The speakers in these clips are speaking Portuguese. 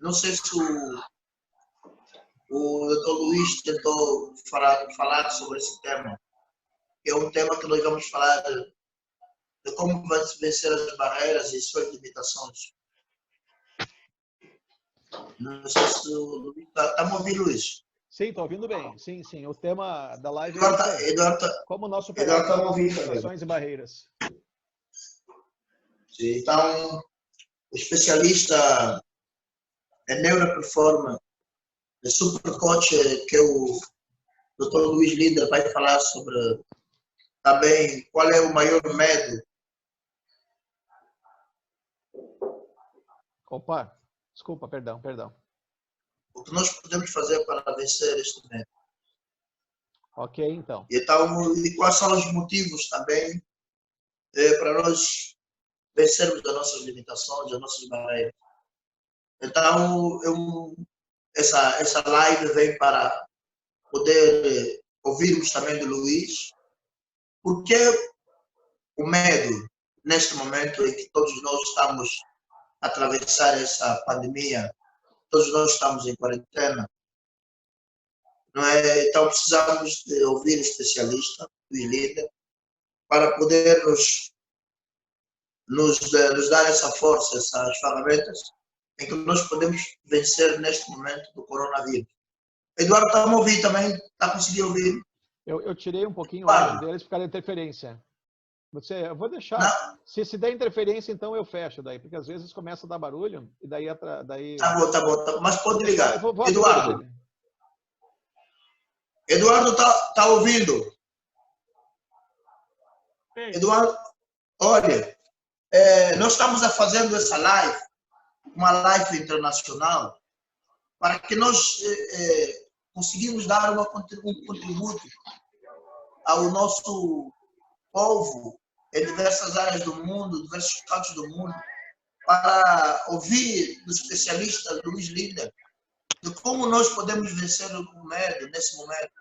Não sei se o Dr. Luís tentou falar sobre esse tema, que é um tema que nós vamos falar de como vai se vencer as barreiras e suas limitações. Não sei se o Luís está me ouvindo, Luís? Sim, estou ouvindo bem. Sim, sim. O tema da live é como nós superamos as limitações e barreiras. Sim, então, o especialista em neuroperformance, o super coach, que é o Dr. Luís Linder, vai falar sobre também qual é o maior medo. Opa, desculpa, perdão. O que nós podemos fazer para vencer este medo. Ok, então. Então, e quais são os motivos também para nós vencermos as nossas limitações, as nossas barreiras. Então, essa live vem para poder ouvirmos também do Luís, porque o medo, neste momento em que todos nós estamos a atravessar essa pandemia, todos nós estamos em quarentena, não é? Então precisamos de ouvir o especialista, o líder, para poder nos dar essa força, essas ferramentas em que nós podemos vencer neste momento do coronavírus. Eduardo, está a me ouvir também? Está a conseguir ouvir? Eu tirei um pouquinho o áudio deles por causa da interferência. Eu vou deixar. Não. Se der interferência, então eu fecho daí, porque às vezes começa a dar barulho e daí... Tá bom. Mas pode ligar. Vou Eduardo. Eduardo está ouvindo? Sim. Eduardo, olha, nós estamos fazendo essa live, uma live internacional, para que nós conseguimos dar um contributo ao nosso povo em diversas áreas do mundo, diversos cantos do mundo, para ouvir do especialista Luís Linder de como nós podemos vencer o medo nesse momento,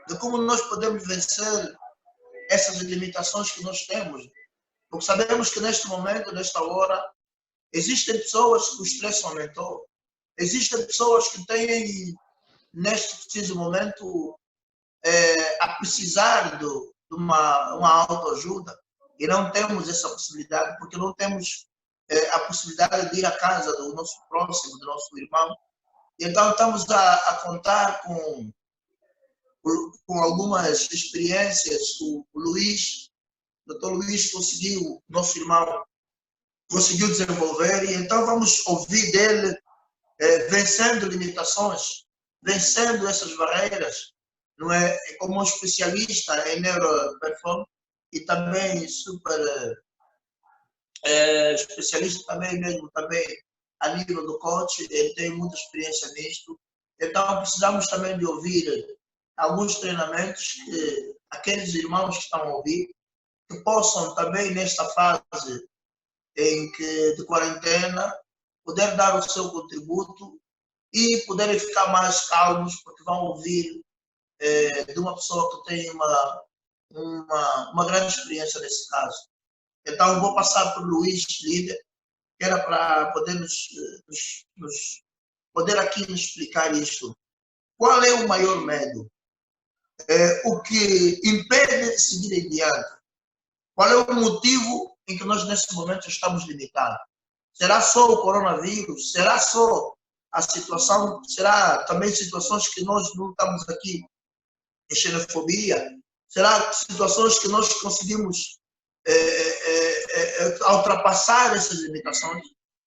de como nós podemos vencer essas limitações que nós temos. Porque sabemos que neste momento, nesta hora, existem pessoas que o estresse aumentou, existem pessoas que têm, neste preciso momento, a precisar de uma autoajuda e não temos essa possibilidade, porque não temos a possibilidade de ir à casa do nosso próximo, do nosso irmão. Então, estamos a contar com algumas experiências que o Luís, o Dr. Luís conseguiu, nosso irmão, conseguiu desenvolver, e então vamos ouvir dele vencendo limitações, vencendo essas barreiras, não é? Como um especialista em neuroperformance e também super especialista também mesmo também a nível do coach, ele tem muita experiência nisto. Então precisamos também de ouvir alguns treinamentos que aqueles irmãos que estão a ouvir, que possam também nesta fase de quarentena poder dar o seu contributo e poderem ficar mais calmos, porque vão ouvir de uma pessoa que tem uma grande experiência nesse caso. Então, eu vou passar para o Luís Líder, que era para poder poder aqui nos explicar isto. Qual é o maior medo? O que impede de seguir em diante? Qual é o motivo em que nós, nesse momento, estamos limitados? Será só o coronavírus? Será só a situação? Será também situações que nós não estamos aqui em xenofobia? Será situações que nós conseguimos ultrapassar essas limitações?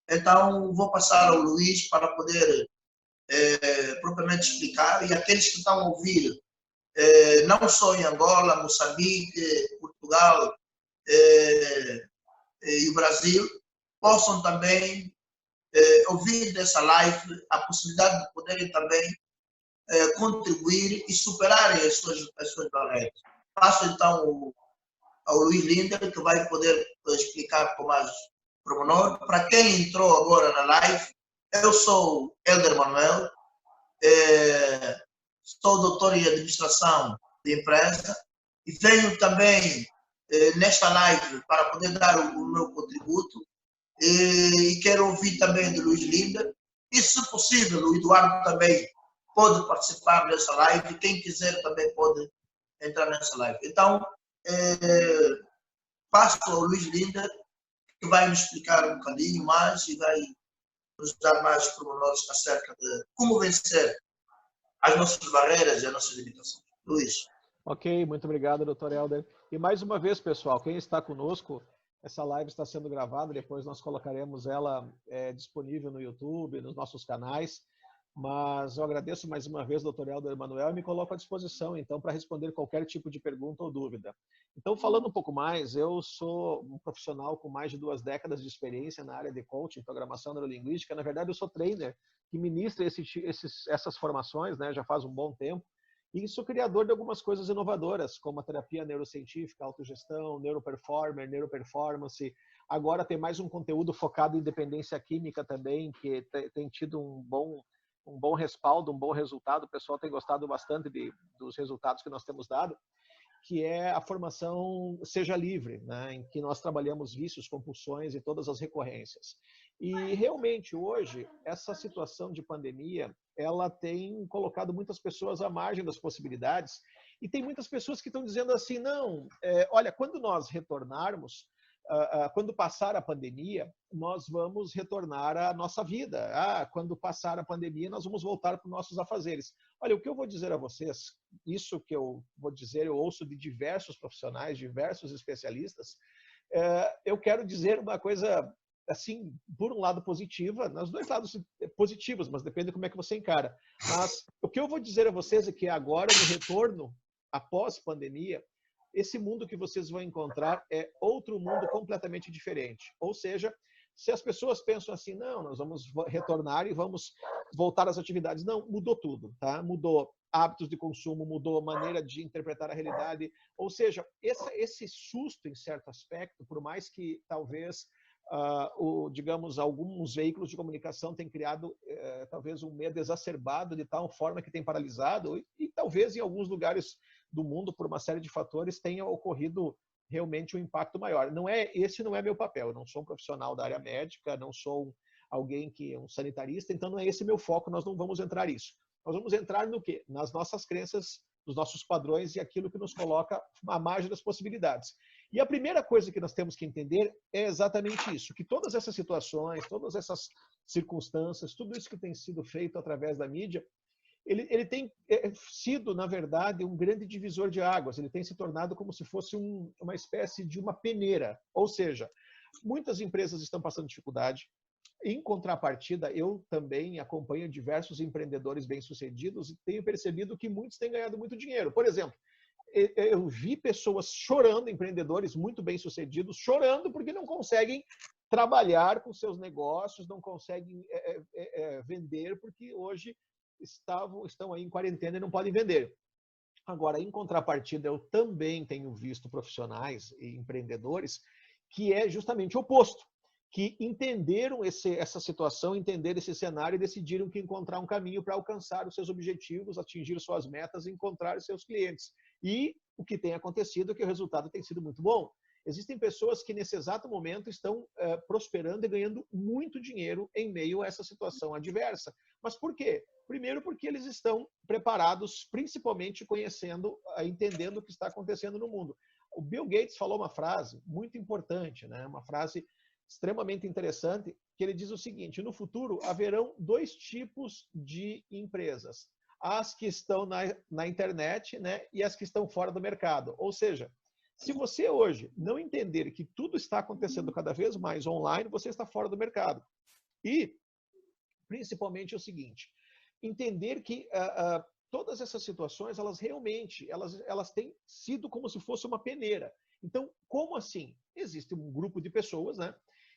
Então, vou passar ao Luís para poder propriamente explicar, e aqueles que estão a ouvir, não só em Angola, Moçambique, Portugal e o Brasil, possam também ouvir dessa live a possibilidade de poderem também contribuir e superarem as suas barreiras. Passo então ao Luís Linder, que vai poder explicar com mais pormenor. Para quem entrou agora na live, eu sou Helder Manuel, sou doutor em administração de empresa e venho também nesta live para poder dar o meu contributo, e quero ouvir também do Luís Linder, E, se possível, o Eduardo também pode participar dessa live. Quem quiser também pode entrar nessa live. Então, passo ao Luiz Linder, que vai nos explicar um bocadinho mais e vai nos dar mais pormenores acerca de como vencer as nossas barreiras e as nossas limitações. Luiz. Ok, muito obrigado, Dr. Helder. E mais uma vez, pessoal, quem está conosco, essa live está sendo gravada, depois nós colocaremos ela disponível no YouTube, nos nossos canais. Mas eu agradeço mais uma vez, Dr. Helder Emanuel, e me coloco à disposição, então, para responder qualquer tipo de pergunta ou dúvida. Então, falando um pouco mais, eu sou um profissional com mais de 2 décadas de experiência na área de coaching, programação neurolinguística. Na verdade, eu sou trainer que ministra essas formações, né, já faz um bom tempo. E sou criador de algumas coisas inovadoras, como a terapia neurocientífica, autogestão, neuroperformer, neuroperformance. Agora tem mais um conteúdo focado em dependência química também, que tem tido um bom respaldo, um bom resultado. O pessoal tem gostado bastante dos resultados que nós temos dado, que é a formação Seja Livre, né, em que nós trabalhamos vícios, compulsões e todas as recorrências. E realmente hoje, essa situação de pandemia, ela tem colocado muitas pessoas à margem das possibilidades, e tem muitas pessoas que estão dizendo assim, não, olha, quando nós retornarmos, quando passar a pandemia, nós vamos retornar à nossa vida. Quando passar a pandemia, nós vamos voltar para os nossos afazeres. Olha, o que eu vou dizer a vocês, isso que eu vou dizer, eu ouço de diversos profissionais, diversos especialistas, eu quero dizer uma coisa, assim, por um lado positiva, nos 2 lados positivos, mas depende de como é que você encara. Mas o que eu vou dizer a vocês é que agora, no retorno, após pandemia, esse mundo que vocês vão encontrar é outro mundo completamente diferente. Ou seja, se as pessoas pensam assim, não, nós vamos retornar e vamos voltar às atividades. Não, mudou tudo, tá? Mudou hábitos de consumo, mudou maneira de interpretar a realidade. Ou seja, esse susto, em certo aspecto, por mais que talvez, digamos, alguns veículos de comunicação tenham criado talvez um medo exacerbado de tal forma que tem paralisado, e talvez em alguns lugares do mundo, por uma série de fatores, tenha ocorrido realmente um impacto maior. Esse não é meu papel. Eu não sou um profissional da área médica, não sou alguém que é um sanitarista, então não é esse meu foco, nós não vamos entrar nisso. Nós vamos entrar no quê? Nas nossas crenças, nos nossos padrões e aquilo que nos coloca à margem das possibilidades. E a primeira coisa que nós temos que entender é exatamente isso, que todas essas situações, todas essas circunstâncias, tudo isso que tem sido feito através da mídia, ele tem sido, na verdade, um grande divisor de águas. Ele tem se tornado como se fosse uma espécie de uma peneira. Ou seja, muitas empresas estão passando dificuldade. Em contrapartida, eu também acompanho diversos empreendedores bem-sucedidos e tenho percebido que muitos têm ganhado muito dinheiro. Por exemplo, eu vi pessoas chorando, empreendedores muito bem-sucedidos, chorando porque não conseguem trabalhar com seus negócios, não conseguem vender, porque hoje estão aí em quarentena e não podem vender. Agora, em contrapartida, eu também tenho visto profissionais e empreendedores que é justamente o oposto, que entenderam essa situação, entenderam esse cenário e decidiram que encontrar um caminho para alcançar os seus objetivos, atingir suas metas e encontrar os seus clientes. E o que tem acontecido é que o resultado tem sido muito bom. Existem pessoas que, nesse exato momento, estão prosperando e ganhando muito dinheiro em meio a essa situação adversa. Mas por quê? Primeiro, porque eles estão preparados, principalmente conhecendo, entendendo o que está acontecendo no mundo. O Bill Gates falou uma frase muito importante, né? Uma frase extremamente interessante, que ele diz o seguinte: no futuro haverão 2 tipos de empresas. As que estão na internet, né, e as que estão fora do mercado. Ou seja, se você hoje não entender que tudo está acontecendo cada vez mais online, você está fora do mercado. E, principalmente, o seguinte, entender que todas essas situações, elas realmente elas têm sido como se fosse uma peneira. Então, como assim? Existe um grupo de pessoas, né,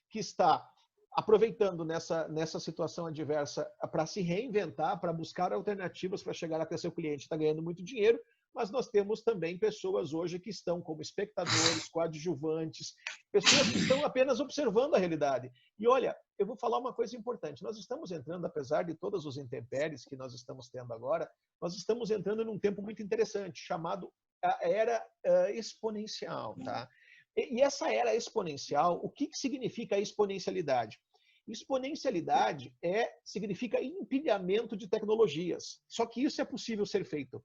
que está aproveitando nessa situação adversa para se reinventar, para buscar alternativas para chegar até seu cliente, está ganhando muito dinheiro, mas nós temos também pessoas hoje que estão como espectadores, coadjuvantes, pessoas que estão apenas observando a realidade. E olha, eu vou falar uma coisa importante, nós estamos entrando, apesar de todos os intempéries que nós estamos tendo agora, nós estamos entrando num tempo muito interessante, chamado a era exponencial, tá? E essa era exponencial, o que significa a exponencialidade? Exponencialidade significa empilhamento de tecnologias. Só que isso é possível ser feito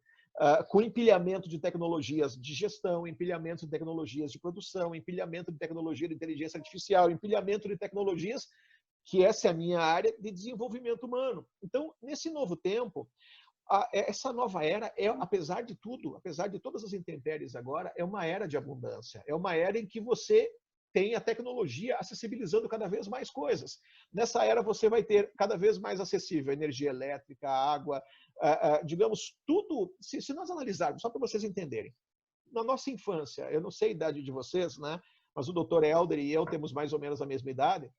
com empilhamento de tecnologias de gestão, empilhamento de tecnologias de produção, empilhamento de tecnologia de inteligência artificial, empilhamento de tecnologias, que essa é a minha área, de desenvolvimento humano. Então, nesse novo tempo, essa nova era apesar de tudo, apesar de todas as intempéries agora, é uma era de abundância. É uma era em que você tem a tecnologia acessibilizando cada vez mais coisas. Nessa era você vai ter cada vez mais acessível energia elétrica, água, digamos, tudo. Se nós analisarmos, só para vocês entenderem, na nossa infância, eu não sei a idade de vocês, né? Mas o Dr. Helder e eu temos mais ou menos a mesma idade,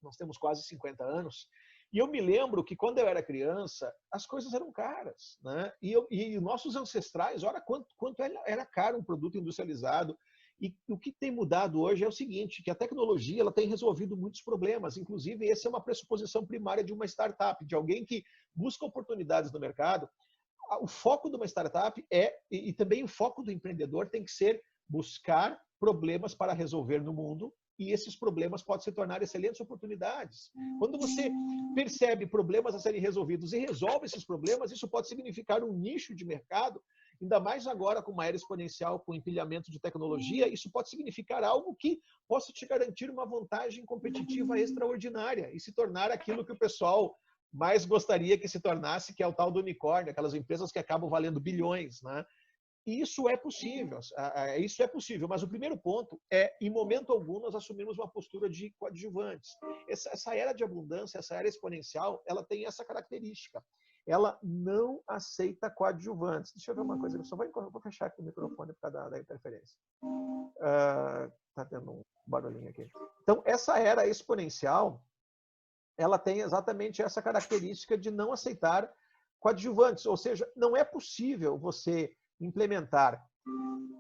nós temos quase 50 anos, e eu me lembro que quando eu era criança, as coisas eram caras, né? E nossos ancestrais, olha quanto era caro um produto industrializado. E o que tem mudado hoje é o seguinte, que a tecnologia ela tem resolvido muitos problemas. Inclusive, essa é uma pressuposição primária de uma startup, de alguém que busca oportunidades no mercado. O foco de uma startup e também o foco do empreendedor tem que ser buscar problemas para resolver no mundo, e esses problemas podem se tornar excelentes oportunidades. Quando você percebe problemas a serem resolvidos e resolve esses problemas, isso pode significar um nicho de mercado, ainda mais agora com uma era exponencial, com empilhamento de tecnologia, isso pode significar algo que possa te garantir uma vantagem competitiva extraordinária e se tornar aquilo que o pessoal mais gostaria que se tornasse, que é o tal do unicórnio, aquelas empresas que acabam valendo bilhões, né? E isso é possível, mas o primeiro ponto é, em momento algum, nós assumirmos uma postura de coadjuvantes. Essa era de abundância, essa era exponencial, ela tem essa característica. Ela não aceita coadjuvantes. Deixa eu ver uma coisa, eu só vou fechar aqui o microfone por causa da interferência. Está tendo um barulhinho aqui. Então, essa era exponencial, ela tem exatamente essa característica de não aceitar coadjuvantes, ou seja, não é possível você implementar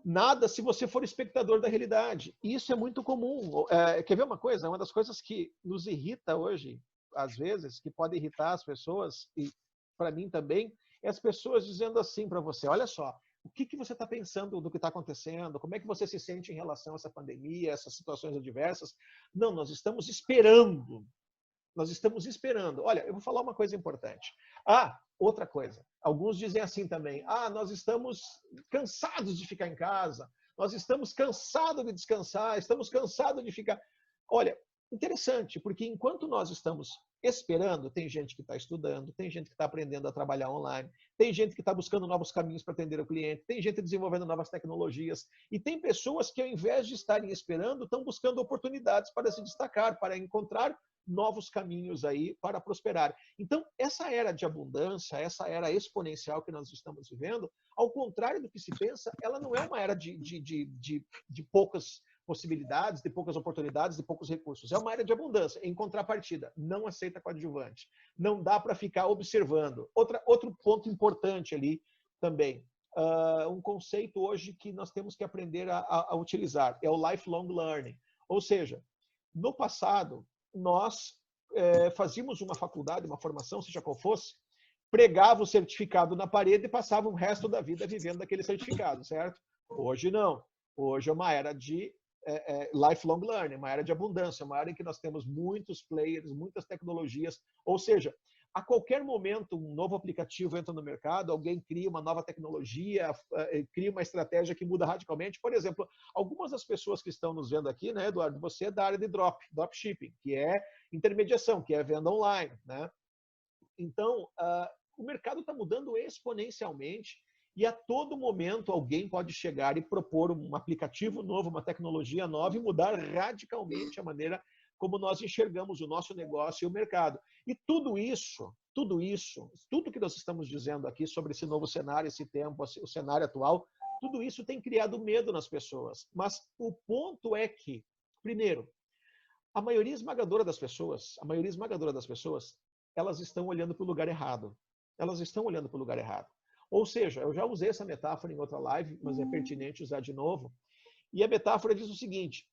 nada se você for espectador da realidade. Isso é muito comum. Quer ver uma coisa? Uma das coisas que nos irrita hoje, às vezes, que pode irritar as pessoas, e para mim também, é as pessoas dizendo assim para você, olha só, o que você está pensando do que está acontecendo? Como é que você se sente em relação a essa pandemia, essas situações adversas? Não, nós estamos esperando. Nós estamos esperando. Olha, eu vou falar uma coisa importante. Outra coisa. Alguns dizem assim também. Nós estamos cansados de ficar em casa. Nós estamos cansados de descansar. Estamos cansados de ficar... Olha, interessante, porque enquanto nós estamos esperando, tem gente que está estudando, tem gente que está aprendendo a trabalhar online, tem gente que está buscando novos caminhos para atender o cliente, tem gente desenvolvendo novas tecnologias, e tem pessoas que, ao invés de estarem esperando, estão buscando oportunidades para se destacar, para encontrar novos caminhos aí para prosperar. Então, essa era de abundância, essa era exponencial que nós estamos vivendo, ao contrário do que se pensa, ela não é uma era de poucas possibilidades, de poucas oportunidades, de poucos recursos. É uma era de abundância. Em contrapartida, não aceita coadjuvante. Não dá para ficar observando. Outro ponto importante ali também, um conceito hoje que nós temos que aprender a utilizar, é o lifelong learning. Ou seja, no passado, nós fazíamos uma faculdade, uma formação, seja qual fosse, pregava o certificado na parede e passava o resto da vida vivendo daquele certificado, certo? Hoje não. Hoje é uma era de lifelong learning, uma era de abundância, uma era em que nós temos muitos players, muitas tecnologias, ou seja, a qualquer momento um novo aplicativo entra no mercado, alguém cria uma nova tecnologia, cria uma estratégia que muda radicalmente. Por exemplo, algumas das pessoas que estão nos vendo aqui, né, Eduardo, você é da área de dropshipping, que é intermediação, que é venda online, né? Então, o mercado está mudando exponencialmente e a todo momento alguém pode chegar e propor um aplicativo novo, uma tecnologia nova e mudar radicalmente a maneira como nós enxergamos o nosso negócio e o mercado. E tudo que nós estamos dizendo aqui sobre esse novo cenário, esse tempo, o cenário atual, tudo isso tem criado medo nas pessoas. Mas o ponto é que, primeiro, a maioria esmagadora das pessoas, elas estão olhando para o lugar errado. Elas estão olhando para o lugar errado. Ou seja, eu já usei essa metáfora em outra live, mas é pertinente usar de novo. E a metáfora diz o seguinte,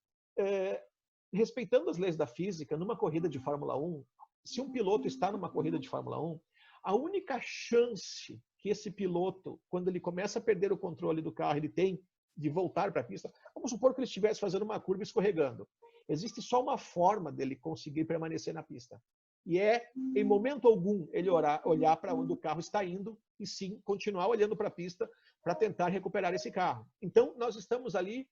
respeitando as leis da física, numa corrida de Fórmula 1, se um piloto está numa corrida de Fórmula 1, a única chance que esse piloto, quando ele começa a perder o controle do carro, ele tem de voltar para a pista, vamos supor que ele estivesse fazendo uma curva escorregando. Existe só uma forma dele conseguir permanecer na pista. E é, em momento algum, ele olhar para onde o carro está indo e sim continuar olhando para a pista para tentar recuperar esse carro. Então, nós estamos ali,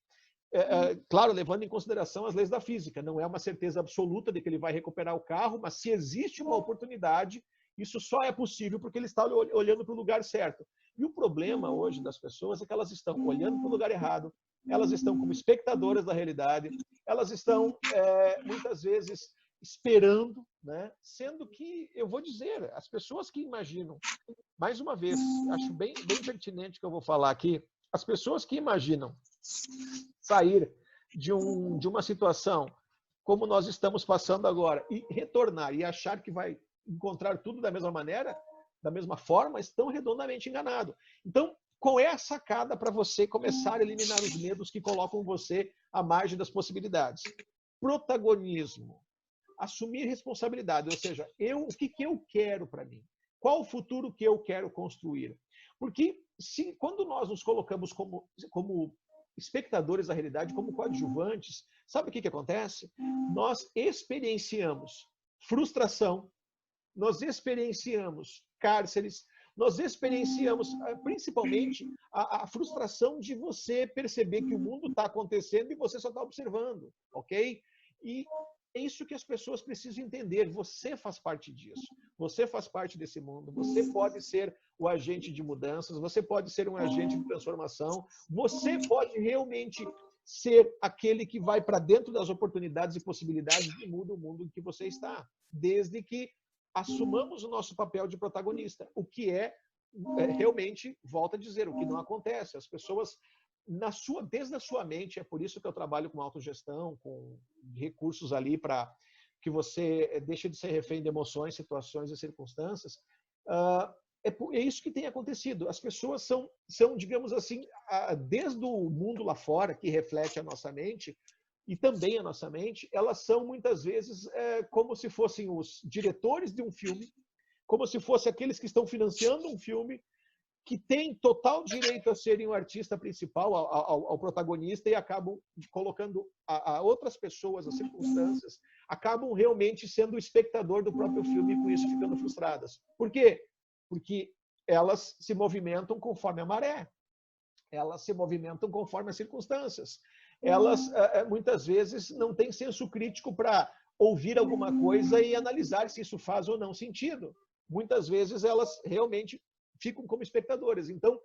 claro, levando em consideração as leis da física. Não é uma certeza absoluta de que ele vai recuperar o carro, mas se existe uma oportunidade, isso só é possível porque ele está olhando para o lugar certo. E o problema hoje das pessoas é que elas estão olhando para o lugar errado, elas estão como espectadoras da realidade, elas estão, muitas vezes, esperando, né? Sendo que, eu vou dizer, as pessoas que imaginam, mais uma vez, acho bem pertinente que eu vou falar aqui, as pessoas que imaginam sair de uma situação como nós estamos passando agora e retornar e achar que vai encontrar tudo da mesma maneira, da mesma forma, estão redondamente enganados. Então, qual é a sacada para você começar a eliminar os medos que colocam você à margem das possibilidades? Protagonismo. Assumir responsabilidade, ou seja, o que eu quero para mim? Qual o futuro que eu quero construir? Porque quando nós nos colocamos como espectadores da realidade, como coadjuvantes, sabe o que acontece? Nós experienciamos frustração, nós experienciamos cárceres, nós experienciamos principalmente a frustração de você perceber que o mundo está acontecendo e você só está observando, ok? E é isso que as pessoas precisam entender. Você faz parte disso. Você faz parte desse mundo. Você pode ser o agente de mudanças. Você pode ser um agente de transformação. Você pode realmente ser aquele que vai para dentro das oportunidades e possibilidades e muda o mundo em que você está. Desde que assumamos o nosso papel de protagonista. O que realmente, volto a dizer, o que não acontece. As pessoas desde a sua mente, é por isso que eu trabalho com autogestão, com recursos ali para que você deixe de ser refém de emoções, situações e circunstâncias. É isso que tem acontecido. As pessoas são, digamos assim, desde o mundo lá fora, que reflete a nossa mente, e também a nossa mente, elas são muitas vezes como se fossem os diretores de um filme, como se fossem aqueles que estão financiando um filme, que tem total direito a serem o artista principal, ao protagonista, e acabam colocando a outras pessoas, as circunstâncias, acabam realmente sendo o espectador do próprio filme e com isso ficando frustradas. Por quê? Porque elas se movimentam conforme a maré, elas se movimentam conforme as circunstâncias. Elas, muitas vezes, não têm senso crítico para ouvir alguma coisa e analisar se isso faz ou não sentido. Muitas vezes elas realmente ficam como espectadores. Então,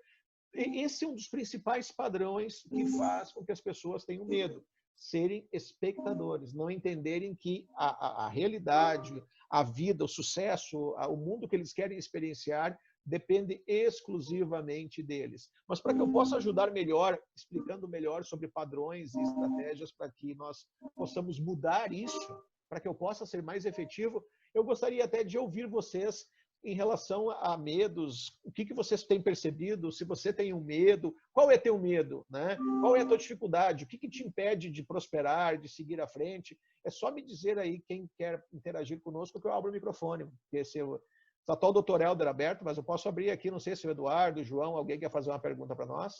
esse é um dos principais padrões que faz com que as pessoas tenham medo. Serem espectadores, não entenderem que a realidade, a vida, o sucesso, o mundo que eles querem experienciar depende exclusivamente deles. Mas para que eu possa ajudar melhor, explicando melhor sobre padrões e estratégias para que nós possamos mudar isso, para que eu possa ser mais efetivo, eu gostaria até de ouvir vocês em relação a medos, o que vocês têm percebido, se você tem um medo, qual é teu medo, né? Qual é a tua dificuldade, o que te impede de prosperar, de seguir à frente? É só me dizer aí quem quer interagir conosco que eu abro o microfone, porque está todo o Dr. Helder aberto, mas eu posso abrir aqui, não sei se o Eduardo, o João, alguém quer fazer uma pergunta para nós?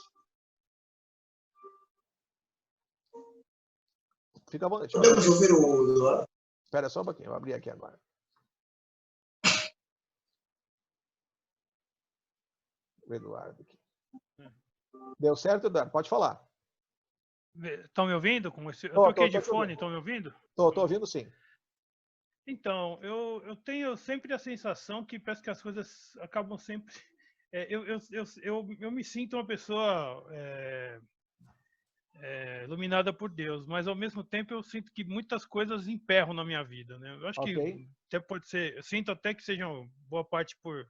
Fica bom. Podemos ouvir o Eduardo? Espera só um pouquinho, eu vou abrir aqui agora. O Eduardo aqui. Deu certo, Eduardo? Pode falar. Estão me ouvindo? Eu troquei de fone, estão me ouvindo? Estou ouvindo sim. Então, eu tenho sempre a sensação que parece que as coisas acabam sempre... eu me sinto uma pessoa iluminada por Deus, mas ao mesmo tempo eu sinto que muitas coisas emperram na minha vida, né? Eu acho que até pode ser... Eu sinto até que seja boa parte por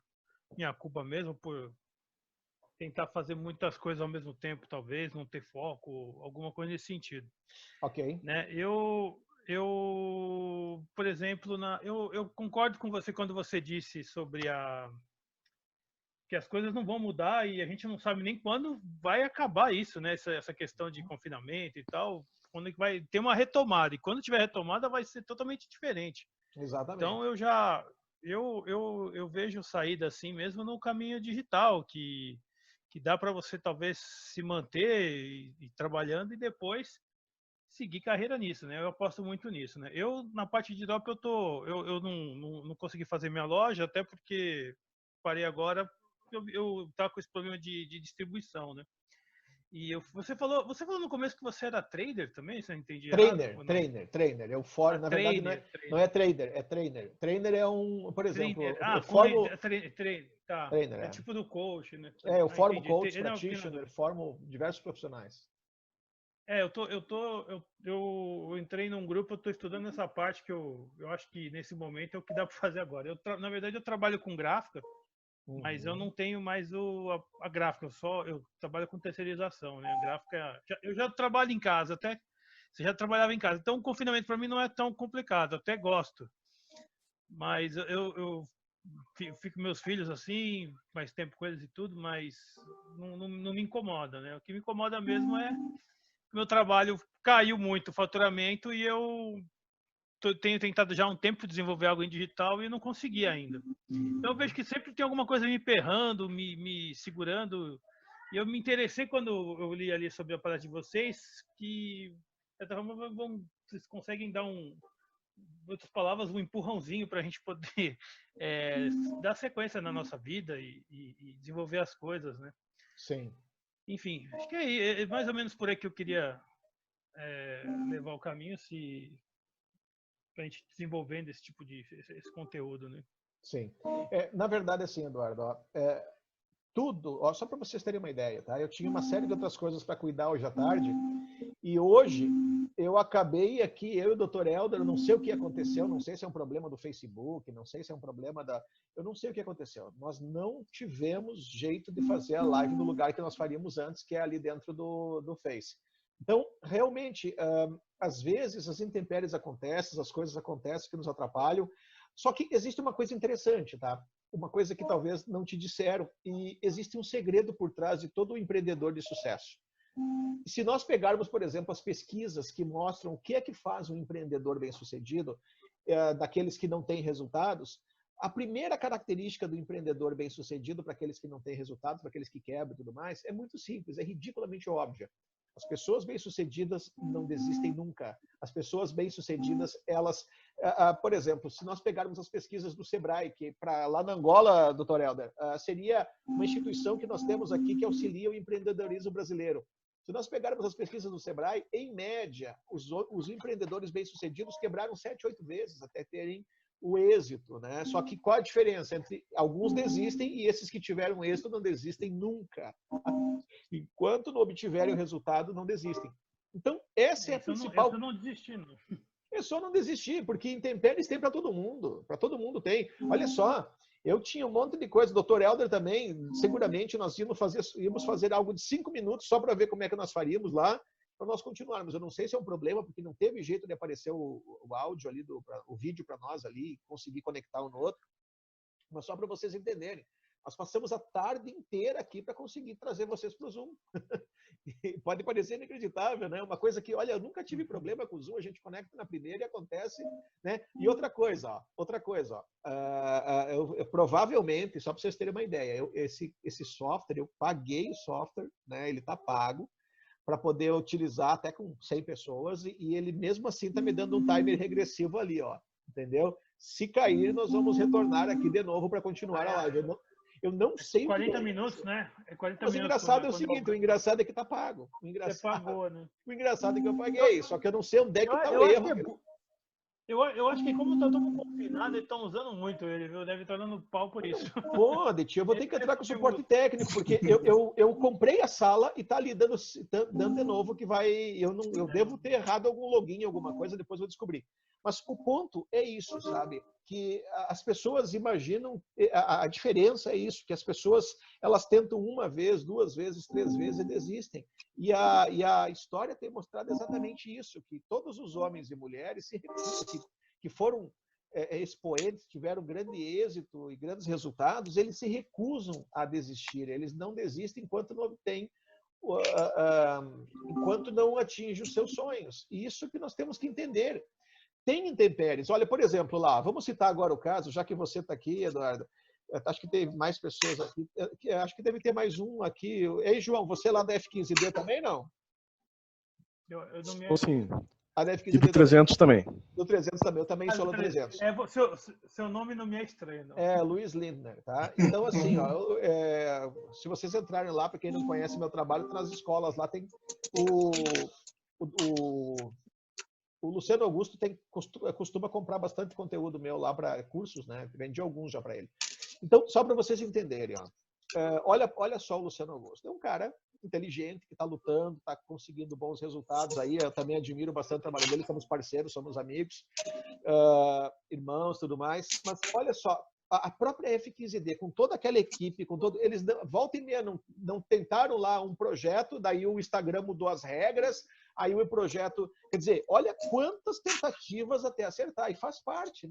minha culpa mesmo, por tentar fazer muitas coisas ao mesmo tempo, talvez, não ter foco, alguma coisa nesse sentido. Ok. Né? Por exemplo, eu concordo com você quando você disse sobre que as coisas não vão mudar e a gente não sabe nem quando vai acabar isso, né? Essa questão de confinamento e tal, quando vai ter uma retomada. E quando tiver retomada vai ser totalmente diferente. Exatamente. Então eu vejo saída assim mesmo no caminho digital, que que dá para você talvez se manter e trabalhando e depois seguir carreira nisso, né? Eu aposto muito nisso, né? Eu, na parte de drop, eu não consegui fazer minha loja, até porque parei agora, eu tava com esse problema de distribuição, né? E você falou no começo que você era trader também, você não entendi errado? Trainer. Eu formo, na verdade, não é trader, é trainer. Trainer é por exemplo, eu formo... Tá. Trainer, é tipo do coach, né? Eu formo entendi. coach, practitioner, formo diversos profissionais. Eu entrei num grupo, eu estou estudando essa parte que eu acho que nesse momento é o que dá para fazer agora. Na verdade, eu trabalho com gráfica, mas eu não tenho mais a gráfica, eu trabalho com terceirização, né? Gráfica, eu já trabalho em casa, até você já trabalhava em casa, então o confinamento para mim não é tão complicado, eu até gosto. Mas eu fico com meus filhos assim, mais tempo com eles e tudo, mas não me incomoda, né? O que me incomoda mesmo é meu trabalho caiu muito o faturamento e eu tenho tentado já há um tempo desenvolver algo em digital e não consegui ainda. Então eu vejo que sempre tem alguma coisa me emperrando, me segurando. E eu me interessei quando eu li ali sobre a palestra de vocês, que vocês conseguem dar em outras palavras, um empurrãozinho para a gente poder dar sequência na nossa vida e desenvolver as coisas, né? Sim. Enfim, acho que é mais ou menos por aí que eu queria levar o caminho, para a gente desenvolvendo esse tipo esse conteúdo, né? Sim. Na verdade, assim, Eduardo, só para vocês terem uma ideia, tá? Eu tinha uma série de outras coisas para cuidar hoje à tarde e hoje eu acabei aqui, eu e o Dr. Helder, eu não sei o que aconteceu, não sei se é um problema do Facebook, não sei se é um problema eu não sei o que aconteceu. Nós não tivemos jeito de fazer a live no lugar que nós faríamos antes, que é ali dentro do Face. Então, realmente, às vezes as intempéries acontecem, as coisas acontecem que nos atrapalham, só que existe uma coisa interessante, tá? Uma coisa que talvez não te disseram, e existe um segredo por trás de todo empreendedor de sucesso. Se nós pegarmos, por exemplo, as pesquisas que mostram o que é que faz um empreendedor bem-sucedido, daqueles que não têm resultados, a primeira característica do empreendedor bem-sucedido para aqueles que não têm resultados, para aqueles que quebram e tudo mais, é muito simples, é ridiculamente óbvia. As pessoas bem-sucedidas não desistem nunca. As pessoas bem-sucedidas, elas... por exemplo, se nós pegarmos as pesquisas do Sebrae, que lá na Angola, Dr. Helder, seria uma instituição que nós temos aqui que auxilia o empreendedorismo brasileiro. Se nós pegarmos as pesquisas do Sebrae, em média, os empreendedores bem-sucedidos quebraram 7, 8 vezes até terem o êxito, né? Só que qual a diferença entre alguns desistem e esses que tiveram êxito não desistem nunca? Enquanto não obtiverem o resultado, não desistem. Então, essa é a principal... Eu não desisti, não. É só não desistir, porque intempéries tem para todo mundo tem. Olha só, eu tinha um monte de coisa, o Dr. Helder também, seguramente nós íamos fazer algo de 5 minutos só para ver como é que nós faríamos lá, para nós continuarmos. Eu não sei se é um problema, porque não teve jeito de aparecer o áudio ali, o vídeo para nós ali, conseguir conectar um no outro, mas só para vocês entenderem. Nós passamos a tarde inteira aqui para conseguir trazer vocês para o Zoom. Pode parecer inacreditável, né? Uma coisa que, olha, eu nunca tive problema com o Zoom, a gente conecta na primeira e acontece, né? E outra coisa, eu provavelmente, só para vocês terem uma ideia, esse software, eu paguei o software, né? Ele está pago para poder utilizar até com 100 pessoas e ele mesmo assim está me dando um timer regressivo ali, ó, entendeu? Se cair, nós vamos retornar aqui de novo para continuar a live. Eu não sei 40 minutos, né? É 40 Mas minutos. O engraçado é o seguinte, o engraçado é que tá pago. Você pagou, né? O engraçado é que eu paguei, só que eu não sei onde é que tá o erro. Eu acho que como tá todo confinado, eles estão usando muito ele, viu? Deve estar dando pau por isso. Pode, tio, eu vou ter que entrar com suporte técnico, porque eu comprei a sala e tá ali dando de novo que vai... Eu devo ter errado algum login, alguma coisa, depois eu vou descobrir. Mas o ponto é isso, sabe? Que as pessoas imaginam, a diferença é isso, que as pessoas, elas tentam uma vez, 2 vezes, 3 vezes e desistem. E a história tem mostrado exatamente isso, que todos os homens e mulheres que foram expoentes, tiveram grande êxito e grandes resultados, eles se recusam a desistir, eles não desistem enquanto não obtêm, enquanto não atingem os seus sonhos. E isso que nós temos que entender. Tem intempéries. Olha, por exemplo, lá, vamos citar agora o caso, já que você está aqui, Eduardo. acho que tem mais pessoas aqui. Acho que deve ter mais um aqui. Ei, João, você lá da F15D também, não? Eu não me... Sim. A da F15D e do 300 também. Do 300 também. Eu também sou do 300. Seu nome não me é estranho, não. É Luiz Lindner, tá? Então, assim, ó, se vocês entrarem lá, para quem não conhece meu trabalho, nas escolas lá tem o Luciano Augusto costuma comprar bastante conteúdo meu lá para cursos, né? Vendi alguns já para ele. Então, só para vocês entenderem, ó, olha só o Luciano Augusto. É um cara inteligente que está lutando, está conseguindo bons resultados aí. Eu também admiro bastante o trabalho dele, somos parceiros, somos amigos, irmãos, tudo mais. Mas olha só, a própria F15D, com toda aquela equipe, eles volta e meia não tentaram lá um projeto, daí o Instagram mudou as regras, aí o projeto, quer dizer, olha quantas tentativas até acertar, e faz parte,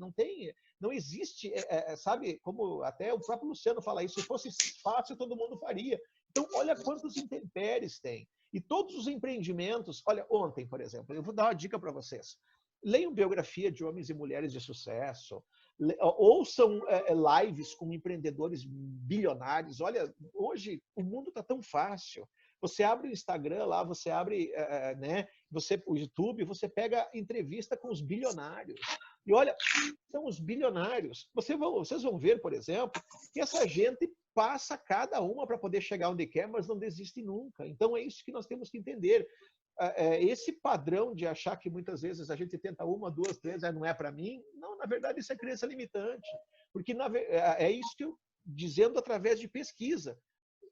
não existe, sabe, como até o próprio Luciano fala isso, se fosse fácil todo mundo faria. Então, olha quantos intempéries tem. E todos os empreendimentos, olha, ontem, por exemplo, eu vou dar uma dica para vocês. Leiam biografia de homens e mulheres de sucesso, ouçam lives com empreendedores bilionários. Olha, hoje o mundo está tão fácil. Você abre o Instagram lá, você abre né, o YouTube, você pega entrevista com os bilionários. E olha, são os bilionários. Vocês vão ver, por exemplo, que essa gente passa cada uma para poder chegar onde quer, mas não desiste nunca. Então é isso que nós temos que entender. Esse padrão de achar que muitas vezes a gente tenta uma, duas, três, não é para mim, não, na verdade isso é crença limitante. Porque é isso que eu dizendo através de pesquisa.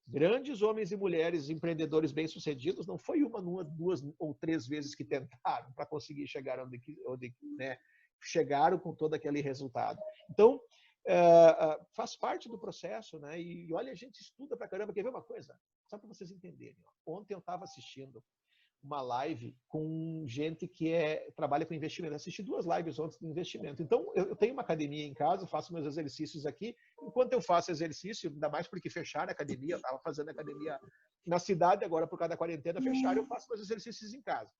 Grandes homens e mulheres empreendedores bem-sucedidos não foi uma, duas ou três vezes que tentaram para conseguir chegar onde né, chegaram com todo aquele resultado. Então, faz parte do processo, né? E olha, a gente estuda pra caramba. Quer ver uma coisa? Só para vocês entenderem. Ontem eu estava assistindo uma live com gente que trabalha com investimento. Eu assisti 2 lives ontem de investimento. Então, eu tenho uma academia em casa, faço meus exercícios aqui. Enquanto eu faço exercício, ainda mais porque fecharam a academia, eu estava fazendo academia na cidade, agora por causa da quarentena fecharam, eu faço meus exercícios em casa.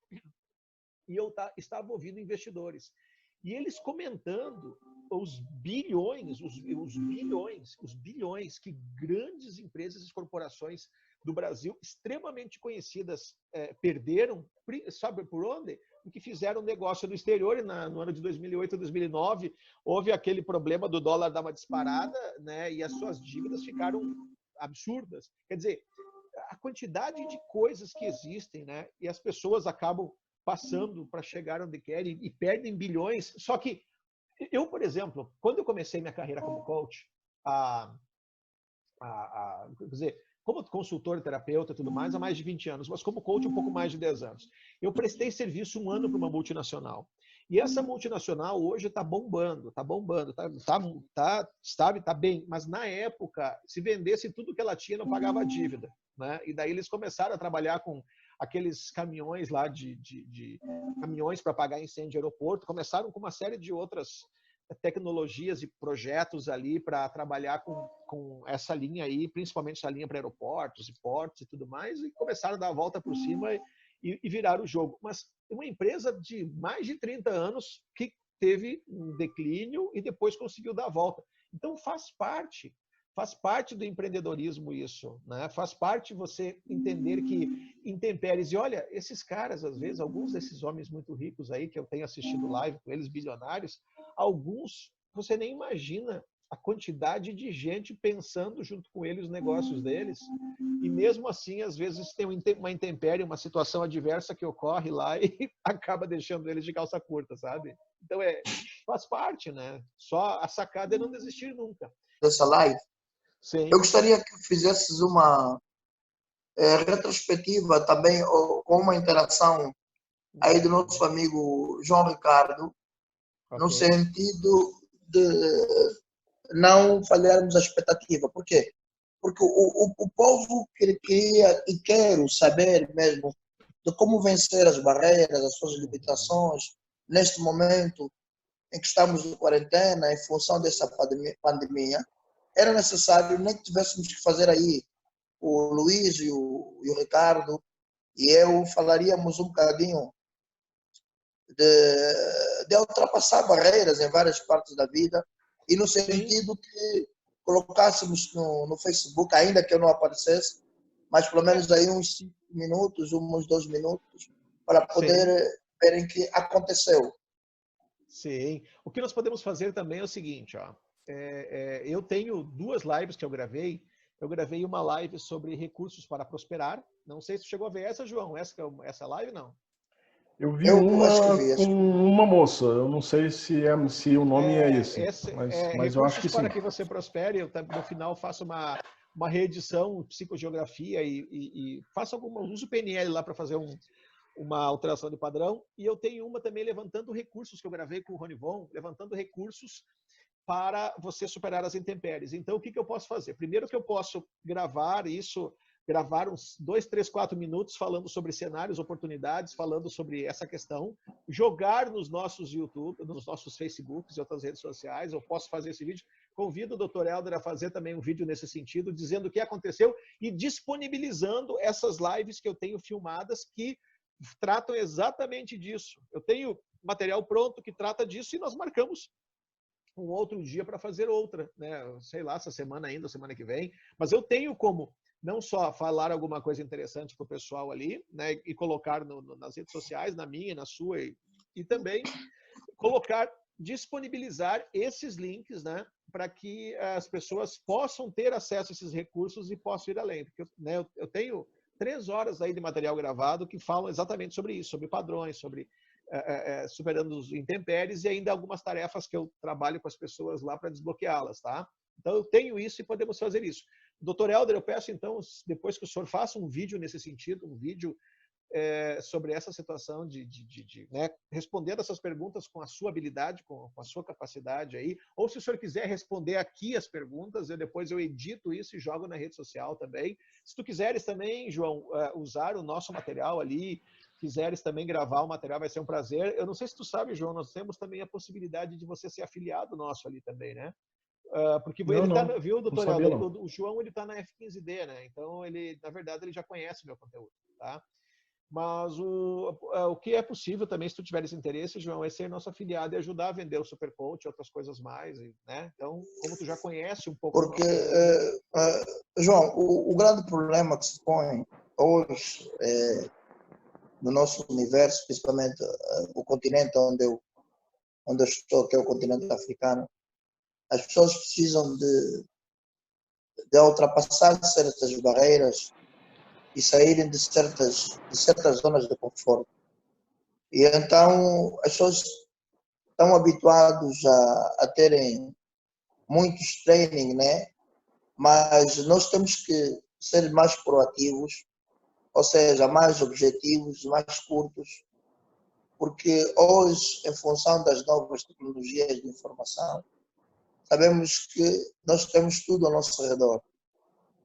E eu estava ouvindo investidores. E eles comentando os bilhões que grandes empresas e corporações do Brasil, extremamente conhecidas, perderam, sabe por onde? Porque fizeram negócio no exterior e no ano de 2008, 2009, houve aquele problema do dólar dar uma disparada, né? E as suas dívidas ficaram absurdas. Quer dizer, a quantidade de coisas que existem, né? E as pessoas acabam passando para chegar onde querem e perdem bilhões. Só que eu, por exemplo, quando eu comecei minha carreira como coach, quer dizer, como consultor e terapeuta e tudo mais, há mais de 20 anos, mas como coach, um pouco mais de 10 anos. Eu prestei serviço 1 ano para uma multinacional. E essa multinacional hoje está bombando, tá bem. Mas na época, se vendesse tudo que ela tinha, não pagava a dívida, né? E daí eles começaram a trabalhar com aqueles caminhões lá de caminhões para pagar incêndio de aeroporto, começaram com uma série de outras tecnologias e projetos ali para trabalhar com essa linha aí, principalmente essa linha para aeroportos e portos e tudo mais, e começaram a dar a volta por cima e viraram o jogo. Mas uma empresa de mais de 30 anos que teve um declínio e depois conseguiu dar a volta. Então faz parte do empreendedorismo isso, né? Faz parte você entender que intempéries. E olha, esses caras, às vezes, alguns desses homens muito ricos aí, que eu tenho assistido live com eles, bilionários, alguns, você nem imagina a quantidade de gente pensando junto com eles os negócios deles. E mesmo assim, às vezes, tem uma intempérie, uma situação adversa que ocorre lá e acaba deixando eles de calça curta, sabe? Então, faz parte, né? Só a sacada é não desistir nunca. Dessa live. Sim. Eu gostaria que fizesses uma retrospectiva também, com uma interação aí do nosso amigo João Ricardo, no sentido de não falharmos a expectativa. Por quê? Porque o povo queria e quer saber mesmo de como vencer as barreiras, as suas limitações, neste momento em que estamos de quarentena, em função dessa pandemia. Era necessário, nem que tivéssemos que fazer aí, o Luiz e o Ricardo e eu falaríamos um bocadinho de ultrapassar barreiras em várias partes da vida, e no sentido que colocássemos no Facebook, ainda que eu não aparecesse, mas pelo menos aí uns 5 minutos, uns 2 minutos, para poder verem que aconteceu. Sim. O que nós podemos fazer também é o seguinte, ó. Eu tenho 2 lives que eu gravei. Eu gravei uma live sobre recursos para prosperar. Não sei se tu chegou a ver essa, João. Essa live, não? Eu vi uma com uma moça. Eu não sei se o nome é esse. Mas eu acho que sim. Para que você prospere, eu no final faço uma reedição, psicogeografia e faço uso PNL lá para fazer uma alteração de padrão. E eu tenho uma também levantando recursos que eu gravei com o Ronivon, levantando recursos para você superar as intempéries. Então, o que eu posso fazer? Primeiro que eu posso gravar uns 2, 3, 4 minutos falando sobre cenários, oportunidades, falando sobre essa questão, jogar nos nossos YouTube, nos nossos Facebooks e outras redes sociais. Eu posso fazer esse vídeo. Convido o Dr. Helder a fazer também um vídeo nesse sentido, dizendo o que aconteceu e disponibilizando essas lives que eu tenho filmadas que tratam exatamente disso. Eu tenho material pronto que trata disso e nós marcamos um outro dia para fazer outra, né? Sei lá, essa semana ainda, semana que vem. Mas eu tenho como não só falar alguma coisa interessante para o pessoal ali, né? E colocar nas redes sociais, na minha, na sua, e também disponibilizar esses links, né? Para que as pessoas possam ter acesso a esses recursos e possam ir além. Porque né, eu tenho 3 horas aí de material gravado que falam exatamente sobre isso, sobre padrões, sobre superando os intempéries e ainda algumas tarefas que eu trabalho com as pessoas lá para desbloqueá-las, tá? Então eu tenho isso e podemos fazer isso. Dr. Helder, eu peço então, depois que o senhor faça um vídeo nesse sentido, um vídeo sobre essa situação de né, respondendo essas perguntas com a sua habilidade, com a sua capacidade aí, ou se o senhor quiser responder aqui as perguntas, depois eu edito isso e jogo na rede social também. Se tu quiseres também, João, usar o nosso material ali, quiseres também gravar o material, vai ser um prazer. Eu não sei se tu sabe, João, nós temos também a possibilidade de você ser afiliado nosso ali também, né? Porque ele tá, viu, doutor Helder? O João, ele tá na F15D, né? Então, ele, na verdade, ele já conhece meu conteúdo, tá? Mas o que é possível também, se tu tiveres interesse, João, é ser nosso afiliado e ajudar a vender o Supercoach e outras coisas mais, né? Então, como tu já conhece um pouco... Porque, João, o grande problema que se põe hoje no nosso universo, principalmente o continente onde eu estou, que é o continente africano, as pessoas precisam de ultrapassar certas barreiras e saírem de certas zonas de conforto. E então as pessoas estão habituadas a terem muitos trainings, né? Mas nós temos que ser mais proativos, ou seja, mais objetivos, mais curtos, porque hoje, em função das novas tecnologias de informação, sabemos que nós temos tudo ao nosso redor.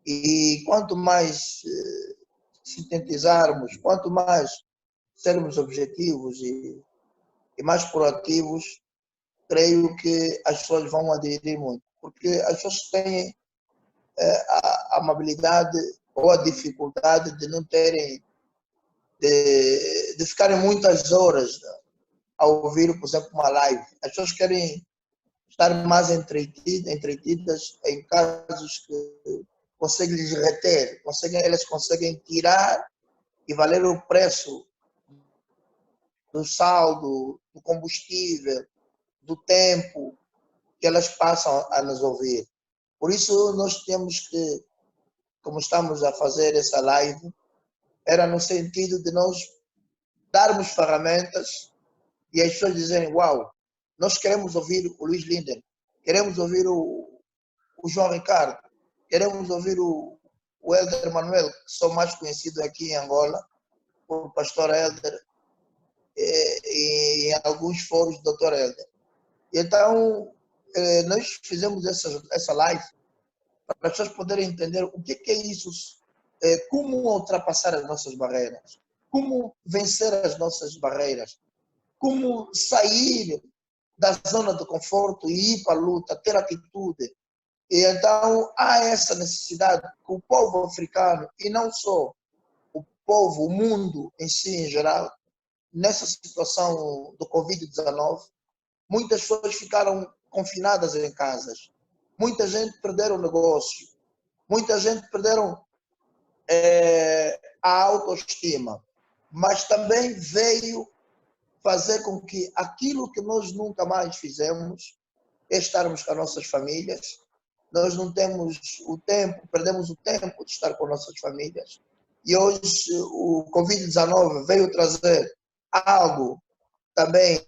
E quanto mais sintetizarmos, quanto mais sermos objetivos e mais proativos, creio que as pessoas vão aderir muito. Porque as pessoas têm a amabilidade ou a dificuldade de não terem, de ficarem muitas horas a ouvir, por exemplo, uma live. As pessoas querem estar mais entretidas em casos que conseguem lhes reter, elas conseguem tirar e valer o preço do saldo, do combustível, do tempo que elas passam a nos ouvir. Por isso nós temos que, como estamos a fazer essa live, era no sentido de nós darmos ferramentas e as pessoas dizerem, uau, nós queremos ouvir o Luiz Linden, queremos ouvir o João Ricardo, queremos ouvir o Helder Manuel, que sou mais conhecido aqui em Angola, por pastor Helder, e em alguns fóruns do Dr. Helder. Então, nós fizemos essa live para as pessoas poderem entender o que é isso, como ultrapassar as nossas barreiras, como vencer as nossas barreiras, como sair da zona de conforto e ir para a luta, ter atitude. E então há essa necessidade que o povo africano, e não só o povo, o mundo em si em geral, nessa situação do Covid-19, muitas pessoas ficaram confinadas em casas. muita gente perderam o negócio, muita gente perderam a autoestima, mas também veio fazer com que aquilo que nós nunca mais fizemos é estarmos com as nossas famílias. Nós não temos o tempo, perdemos o tempo de estar com nossas famílias. E hoje o Covid-19 veio trazer algo também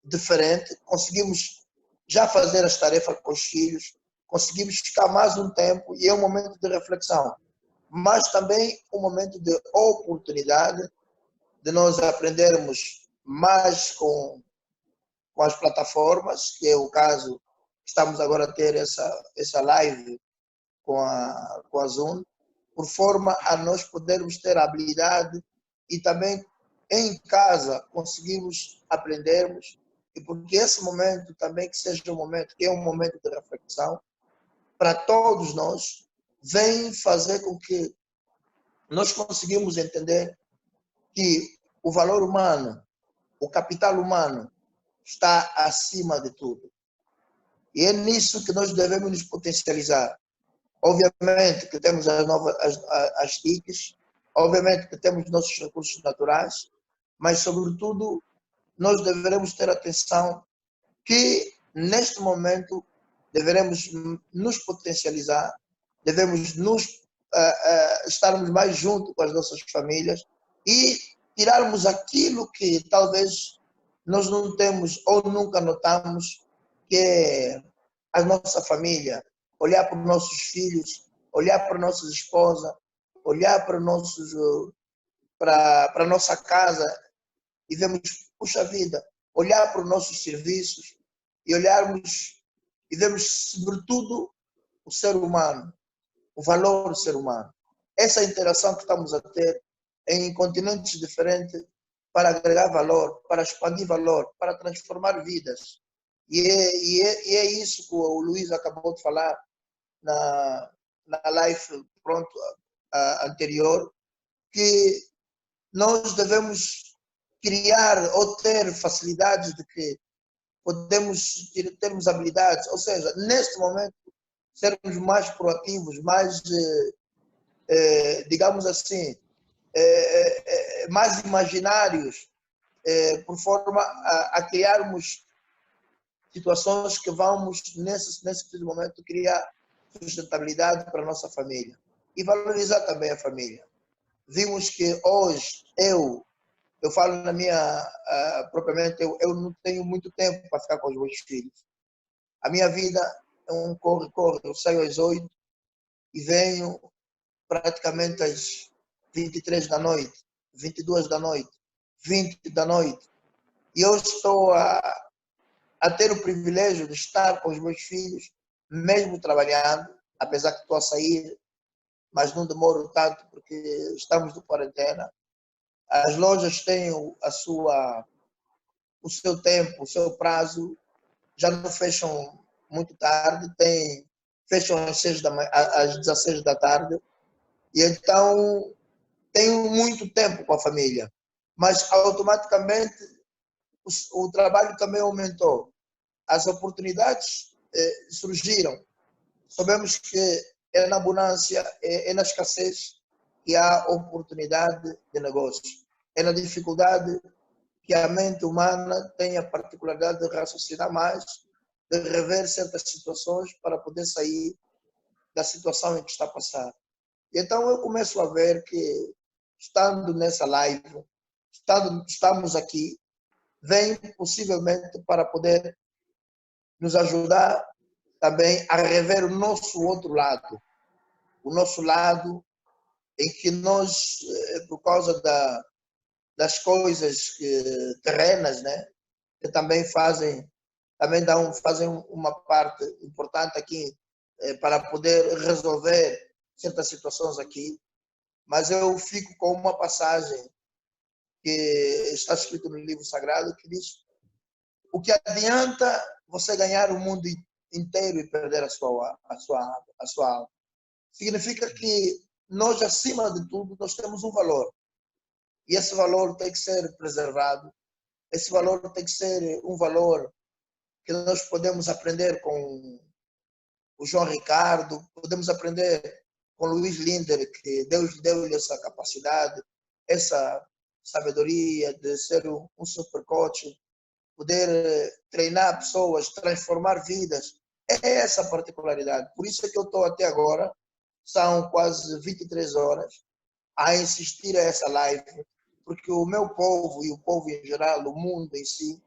diferente. Conseguimos já fazer as tarefas com os filhos, conseguimos ficar mais um tempo e é um momento de reflexão. Mas também um momento de oportunidade de nós aprendermos mais com as plataformas, que é o caso, estamos agora a ter essa live com a Zoom, por forma a nós podermos ter a habilidade e também em casa conseguimos aprendermos, e porque esse momento também que seja um momento, que é um momento de reflexão, para todos nós, vem fazer com que nós conseguimos entender que o valor humano, o capital humano, está acima de tudo. E é nisso que nós devemos nos potencializar. Obviamente que temos as TICs, obviamente que temos nossos recursos naturais, mas, sobretudo, nós deveremos ter atenção que, neste momento, deveremos nos potencializar, devemos estarmos mais junto com as nossas famílias e tirarmos aquilo que talvez nós não temos ou nunca notamos, que é a nossa família, olhar para os nossos filhos, olhar para a nossa esposa, olhar para a nossa casa e vemos, puxa vida, olhar para os nossos serviços e olharmos e vemos, sobretudo, o ser humano, o valor do ser humano. Essa interação que estamos a ter em continentes diferentes para agregar valor, para expandir valor, para transformar vidas. E é isso que o Luiz acabou de falar na live anterior, que nós devemos criar ou ter facilidades de que podemos termos habilidades, ou seja, neste momento, sermos mais proativos, mais, digamos assim, mais imaginários, por forma a criarmos situações que vamos, nesse momento, criar sustentabilidade para a nossa família e valorizar também a família. Vimos que hoje eu falo na minha, propriamente, eu não tenho muito tempo para ficar com os meus filhos. A minha vida é um corre-corre, eu saio às 8 e venho praticamente às 23 da noite, 22 da noite, 20 da noite. E eu estou a ter o privilégio de estar com os meus filhos, mesmo trabalhando, apesar que estou a sair, mas não demoro tanto porque estamos de quarentena. As lojas têm o seu tempo, o seu prazo, já não fecham muito tarde, fecham às 16 da tarde, e então tenho muito tempo com a família, mas automaticamente o trabalho também aumentou, as oportunidades surgiram. Sabemos que é na abundância, é na escassez que há oportunidade de negócio. É na dificuldade que a mente humana tem a particularidade de raciocinar mais, de rever certas situações para poder sair da situação em que está a passar. E então eu começo a ver que, estando nessa live, estamos aqui, vem possivelmente para poder nos ajudar também a rever o nosso outro lado. O nosso lado em que nós, por causa das coisas terrenas, né, que também fazem uma parte importante aqui para poder resolver certas situações aqui. Mas eu fico com uma passagem que está escrito no livro sagrado, que diz: o que adianta você ganhar o mundo inteiro e perder a sua alma? Significa que nós, acima de tudo, nós temos um valor. E esse valor tem que ser preservado. Esse valor tem que ser um valor que nós podemos aprender com o João Ricardo, podemos aprender com o Luiz Linder, que Deus deu-lhe essa capacidade, essa sabedoria de ser um super coach, poder treinar pessoas, transformar vidas. É essa a particularidade. Por isso é que eu estou até agora, são quase 23 horas, a insistir a essa live, porque o meu povo e o povo em geral, o mundo em si,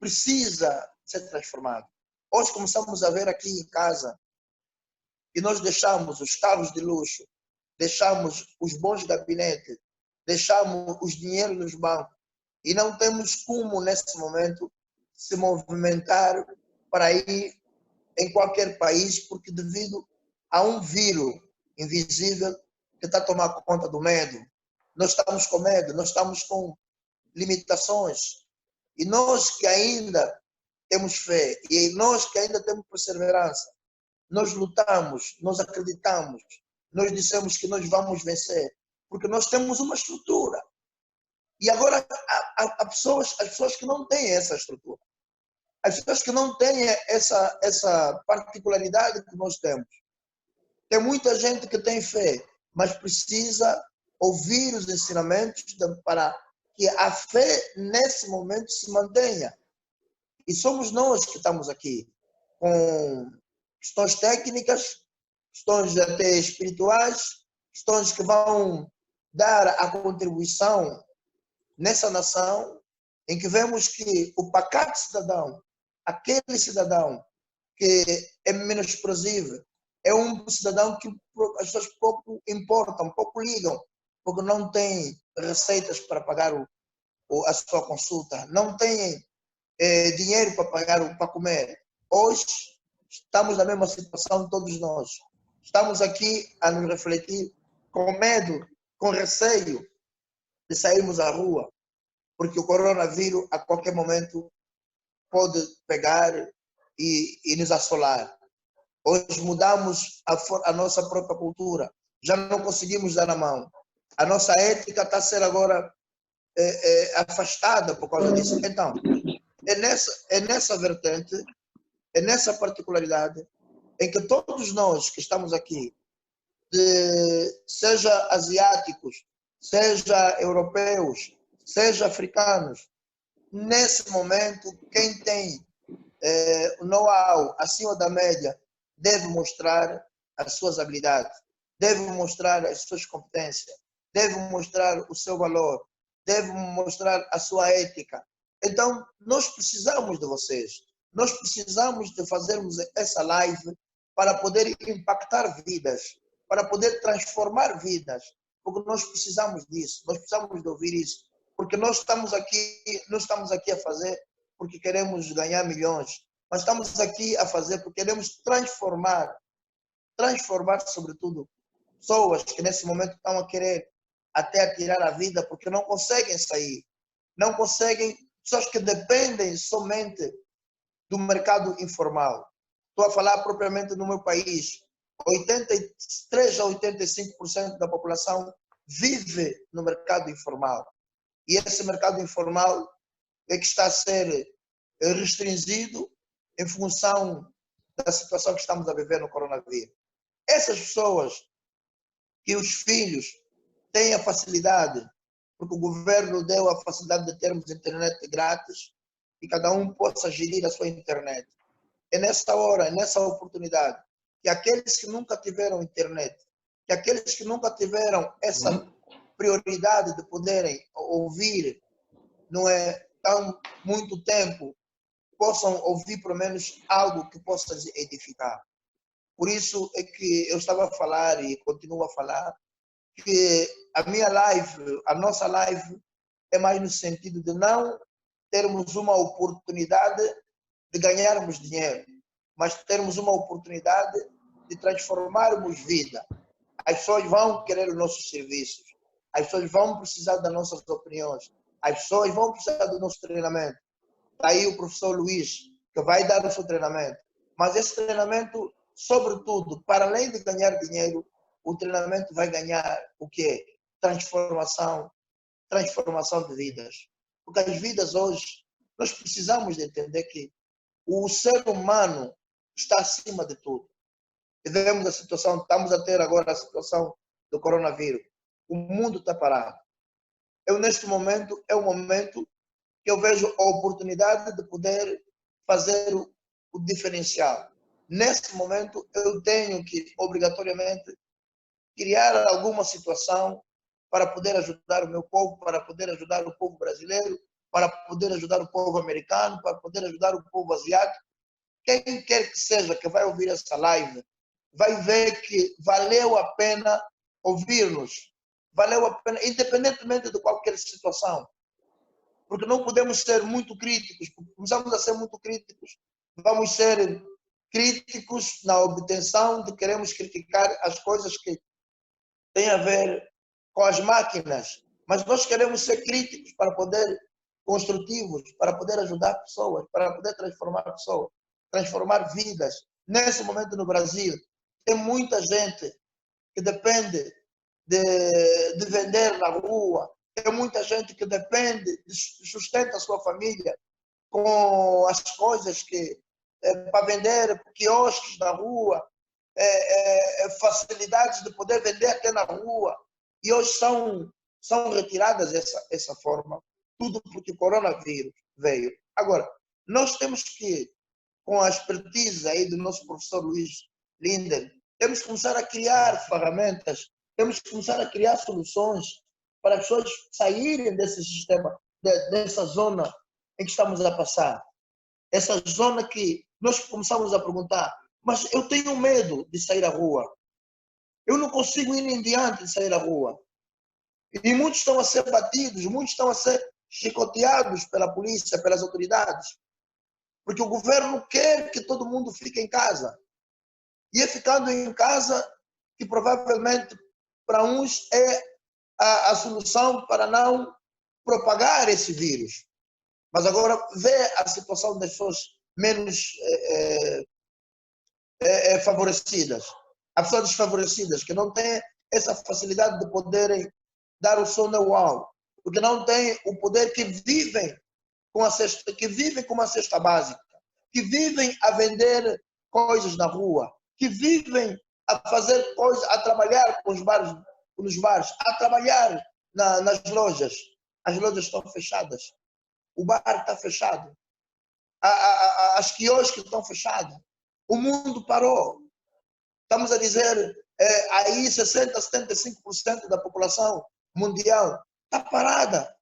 precisa ser transformado. Hoje começamos a ver aqui em casa que nós deixamos os carros de luxo, deixamos os bons gabinetes, deixamos os dinheiros nos bancos e não temos como, nesse momento, se movimentar para ir em qualquer país, porque devido a um vírus invisível que está a tomar conta do medo. Nós estamos com medo, nós estamos com limitações. E nós que ainda temos fé, e nós que ainda temos perseverança, nós lutamos, nós acreditamos, nós dissemos que nós vamos vencer, porque nós temos uma estrutura. E agora há pessoas, as pessoas que não têm essa estrutura. As pessoas que não têm essa particularidade que nós temos. Tem muita gente que tem fé, mas precisa ouvir os ensinamentos para que a fé, nesse momento, se mantenha. E somos nós que estamos aqui, com questões técnicas, questões até espirituais, questões que vão dar a contribuição nessa nação, em que vemos que o pacato cidadão, aquele cidadão que é menosprezível, é um cidadão que as pessoas pouco importam, pouco ligam, porque não tem receitas para pagar a sua consulta, não tem dinheiro para pagar, para comer. Hoje estamos na mesma situação todos nós. Estamos aqui a nos refletir com medo, com receio de sairmos à rua, porque o coronavírus a qualquer momento pode pegar e nos assolar. Hoje mudamos a nossa própria cultura, já não conseguimos dar na mão. A nossa ética está a ser agora afastada por causa disso. Então, é nessa vertente, é nessa particularidade em que todos nós que estamos aqui, seja asiáticos, seja europeus, seja africanos, nesse momento, quem tem o know-how acima da média deve mostrar as suas habilidades, deve mostrar as suas competências, deve mostrar o seu valor, deve mostrar a sua ética. Então, nós precisamos de vocês. Nós precisamos de fazermos essa live para poder impactar vidas, para poder transformar vidas, porque nós precisamos disso, nós precisamos de ouvir isso, porque nós estamos aqui a fazer porque queremos ganhar milhões, mas estamos aqui a fazer porque queremos transformar sobretudo pessoas que nesse momento estão a querer até tirar a vida porque não conseguem sair, não conseguem, pessoas que dependem somente do mercado informal. Estou a falar propriamente no meu país, 83 a 85% da população vive no mercado informal. E esse mercado informal é que está a ser restringido em função da situação que estamos a viver no coronavírus. Essas pessoas que os filhos têm a facilidade, porque o governo deu a facilidade de termos internet grátis e cada um possa gerir a sua internet. É nessa hora, é nessa oportunidade, que aqueles que nunca tiveram internet, que aqueles que nunca tiveram essa prioridade de poderem ouvir, não é tão muito tempo, possam ouvir pelo menos algo que possa edificar. Por isso é que eu estava a falar e continuo a falar que a minha live, a nossa live, é mais no sentido de não termos uma oportunidade de ganharmos dinheiro, mas termos uma oportunidade de transformarmos vida. As pessoas vão querer os nossos serviços, as pessoas vão precisar das nossas opiniões, as pessoas vão precisar do nosso treinamento. Está aí o professor Luiz, que vai dar o seu treinamento. Mas esse treinamento, sobretudo, para além de ganhar dinheiro, o treinamento vai ganhar o quê? Transformação de vidas. Porque as vidas hoje, nós precisamos de entender que o ser humano está acima de tudo. tivemos a situação, estamos a ter agora a situação do coronavírus. O mundo está parado. Eu, neste momento, é o momento que eu vejo a oportunidade de poder fazer o diferencial. Nesse momento, eu tenho que, obrigatoriamente, criar alguma situação para poder ajudar o meu povo, para poder ajudar o povo brasileiro, para poder ajudar o povo americano, para poder ajudar o povo asiático. Quem quer que seja que vai ouvir essa live, vai ver que valeu a pena ouvir-nos. Valeu a pena, independentemente de qualquer situação. Porque não podemos ser muito críticos, porque começamos a ser muito críticos, vamos ser críticos na obtenção de queremos criticar as coisas que têm a ver com as máquinas, mas nós queremos ser críticos para poder construtivos, para poder ajudar pessoas, para poder transformar pessoas, transformar vidas. Nesse momento no Brasil, tem muita gente que depende de vender na rua, tem muita gente que depende, sustenta a sua família com as coisas que para vender, quiosques na rua, facilidades de poder vender até na rua. E hoje são retiradas essa forma, tudo porque o coronavírus veio. Agora, nós temos que, com a expertise aí do nosso professor Luiz Linder, temos que começar a criar ferramentas, temos que começar a criar soluções para as pessoas saírem desse sistema, dessa zona em que estamos a passar. Essa zona que nós começamos a perguntar, mas eu tenho medo de sair à rua. Eu não consigo ir em diante de sair à rua. E muitos estão a ser batidos, muitos estão a ser chicoteados pela polícia, pelas autoridades. Porque o governo quer que todo mundo fique em casa. E é ficando em casa que provavelmente para uns é a solução para não propagar esse vírus. Mas agora vê a situação das pessoas menos favorecidas. As pessoas desfavorecidas, que não têm essa facilidade de poderem dar o seu know-how, porque não têm o poder, que vivem com uma cesta básica, que vivem a vender coisas na rua, que vivem a fazer coisas, a trabalhar nos bares, a trabalhar nas lojas. As lojas estão fechadas, o bar está fechado, as quiosques estão fechadas, o mundo parou. Estamos a dizer, aí 60%, 75% da população mundial está parada.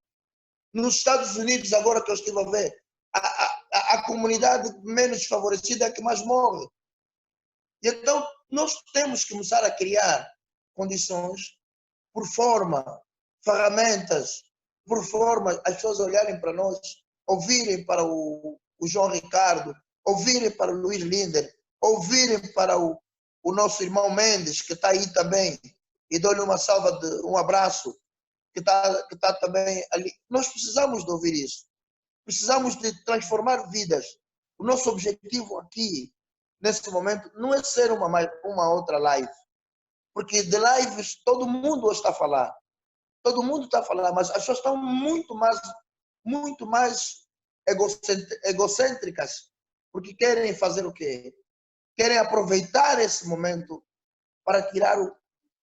Nos Estados Unidos, agora que eu estive a ver, a comunidade menos favorecida é a que mais morre. E então, nós temos que começar a criar condições, por forma, ferramentas, por forma, as pessoas olharem para nós, ouvirem para o João Ricardo, ouvirem para o Luiz Linder, ouvirem para o nosso irmão Mendes, que está aí também, e dou-lhe um abraço, que está também ali. Nós precisamos de ouvir isso. Precisamos de transformar vidas. O nosso objetivo aqui, nesse momento, não é ser uma outra live. Porque de lives todo mundo está a falar. Todo mundo está a falar, mas as pessoas estão muito mais egocêntricas, porque querem fazer o quê? Querem aproveitar esse momento para tirar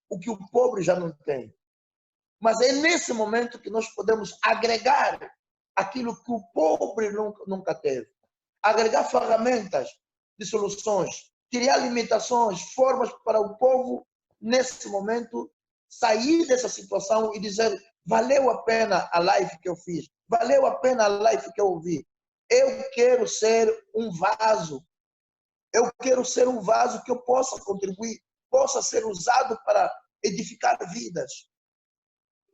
o que o pobre já não tem. Mas é nesse momento que nós podemos agregar aquilo que o pobre nunca teve. Agregar ferramentas de soluções, criar limitações, formas para o povo, nesse momento, sair dessa situação e dizer: valeu a pena a live que eu fiz, valeu a pena a live que eu ouvi. Eu quero ser um vaso. Eu quero ser um vaso que eu possa contribuir, possa ser usado para edificar vidas.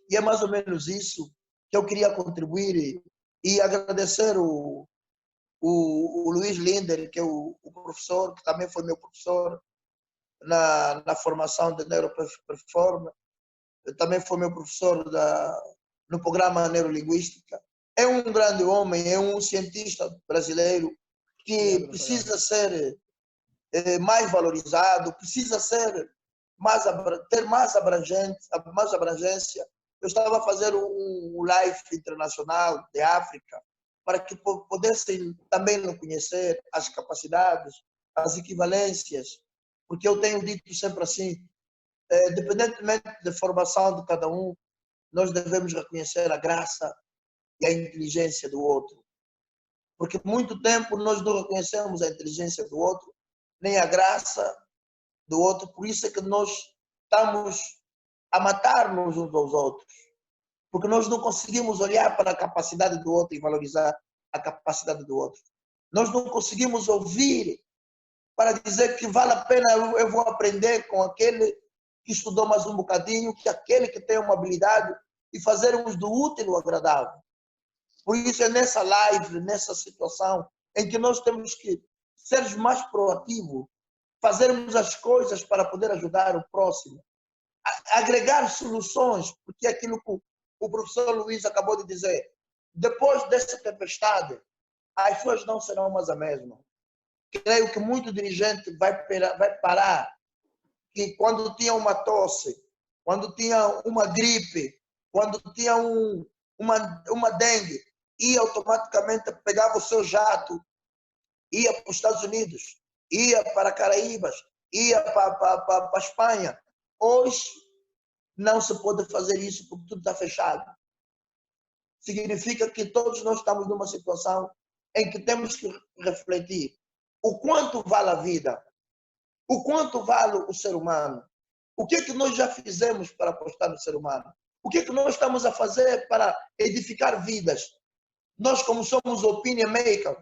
E é mais ou menos isso que eu queria contribuir e agradecer o Luiz Linder, que é o professor, que também foi meu professor na formação de Neuroperformance, também foi meu professor no programa Neurolinguística. É um grande homem, é um cientista brasileiro que precisa ser mais valorizado, precisa ser ter mais abrangência. Eu estava a fazer um live internacional de África para que pudessem também conhecer as capacidades, as equivalências porque eu tenho dito sempre assim, independentemente da formação de cada um, nós devemos reconhecer a graça e a inteligência do outro. Porque muito tempo nós não reconhecemos a inteligência do outro, nem a graça do outro, por isso é que nós estamos a matar-nos uns aos outros. Porque nós não conseguimos olhar para a capacidade do outro e valorizar a capacidade do outro. Nós não conseguimos ouvir para dizer que vale a pena, eu vou aprender com aquele que estudou mais um bocadinho, que aquele que tem uma habilidade, e fazermos do útil o agradável. Por isso é nessa live, nessa situação, em que nós temos que ser mais proativos, fazermos as coisas para poder ajudar o próximo, agregar soluções, porque é aquilo que o professor Luiz acabou de dizer, depois dessa tempestade, as coisas não serão mais a mesma. Creio que muito dirigente vai parar, que quando tinha uma tosse, quando tinha uma gripe, quando tinha uma dengue, ia automaticamente, pegava o seu jato, ia para os Estados Unidos, ia para Caraíbas, ia para a Espanha. Hoje não se pode fazer isso porque tudo está fechado. Significa que todos nós estamos numa situação em que temos que refletir o quanto vale a vida, o quanto vale o ser humano, o que é que nós já fizemos para apostar no ser humano, o que é que nós estamos a fazer para edificar vidas. Nós, como somos opinion maker,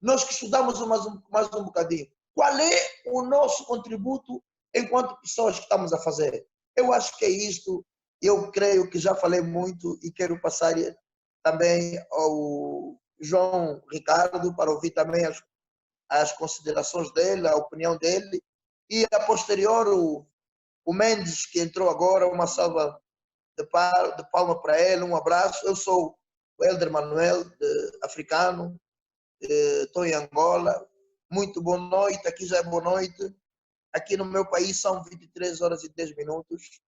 nós que estudamos mais um bocadinho, qual é o nosso contributo enquanto pessoas que estamos a fazer? Eu acho que é isto. Eu creio que já falei muito e quero passar também ao João Ricardo para ouvir também as considerações dele, a opinião dele, e a posterior o Mendes, que entrou agora, uma salva de palma para ele, um abraço. Eu sou o Helder Manuel, africano, estou em Angola. Muito boa noite, aqui já é boa noite. Aqui no meu país são 23 horas e 10 minutos.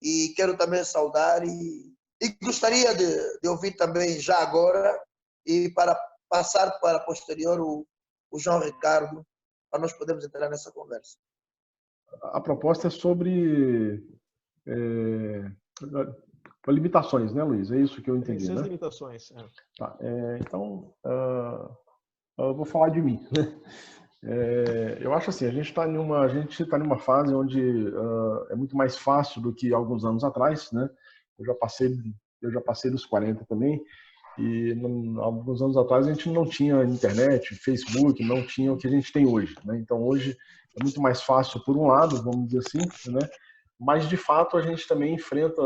E quero também saudar e gostaria de ouvir também já agora e para passar para posterior o João Ricardo, para nós podermos entrar nessa conversa. A proposta é sobre limitações, né, Luiz? É isso que eu entendi, né? Limitações. É. Tá, então, eu vou falar de mim, né? Eu acho assim, a gente está numa fase onde é muito mais fácil do que alguns anos atrás, né? Eu já passei dos 40 também, e alguns anos atrás a gente não tinha internet, Facebook, não tinha o que a gente tem hoje, né? Então hoje é muito mais fácil por um lado, vamos dizer assim, né? Mas de fato a gente também enfrenta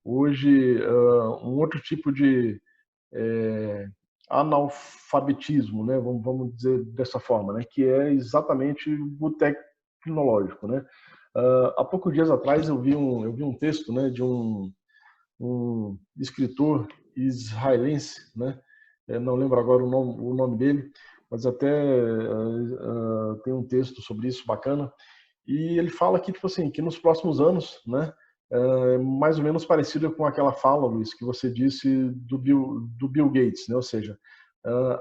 hoje um outro tipo de analfabetismo, né? Vamos dizer dessa forma, né? Que é exatamente o tecnológico, né? Há poucos dias atrás eu vi um texto, né, de um escritor israelense, né? Não lembro agora o nome dele, mas até tem um texto sobre isso bacana. E ele fala que, tipo assim, que nos próximos anos, né, mais ou menos parecido com aquela fala, Luiz, que você disse do Bill Gates, né? Ou seja,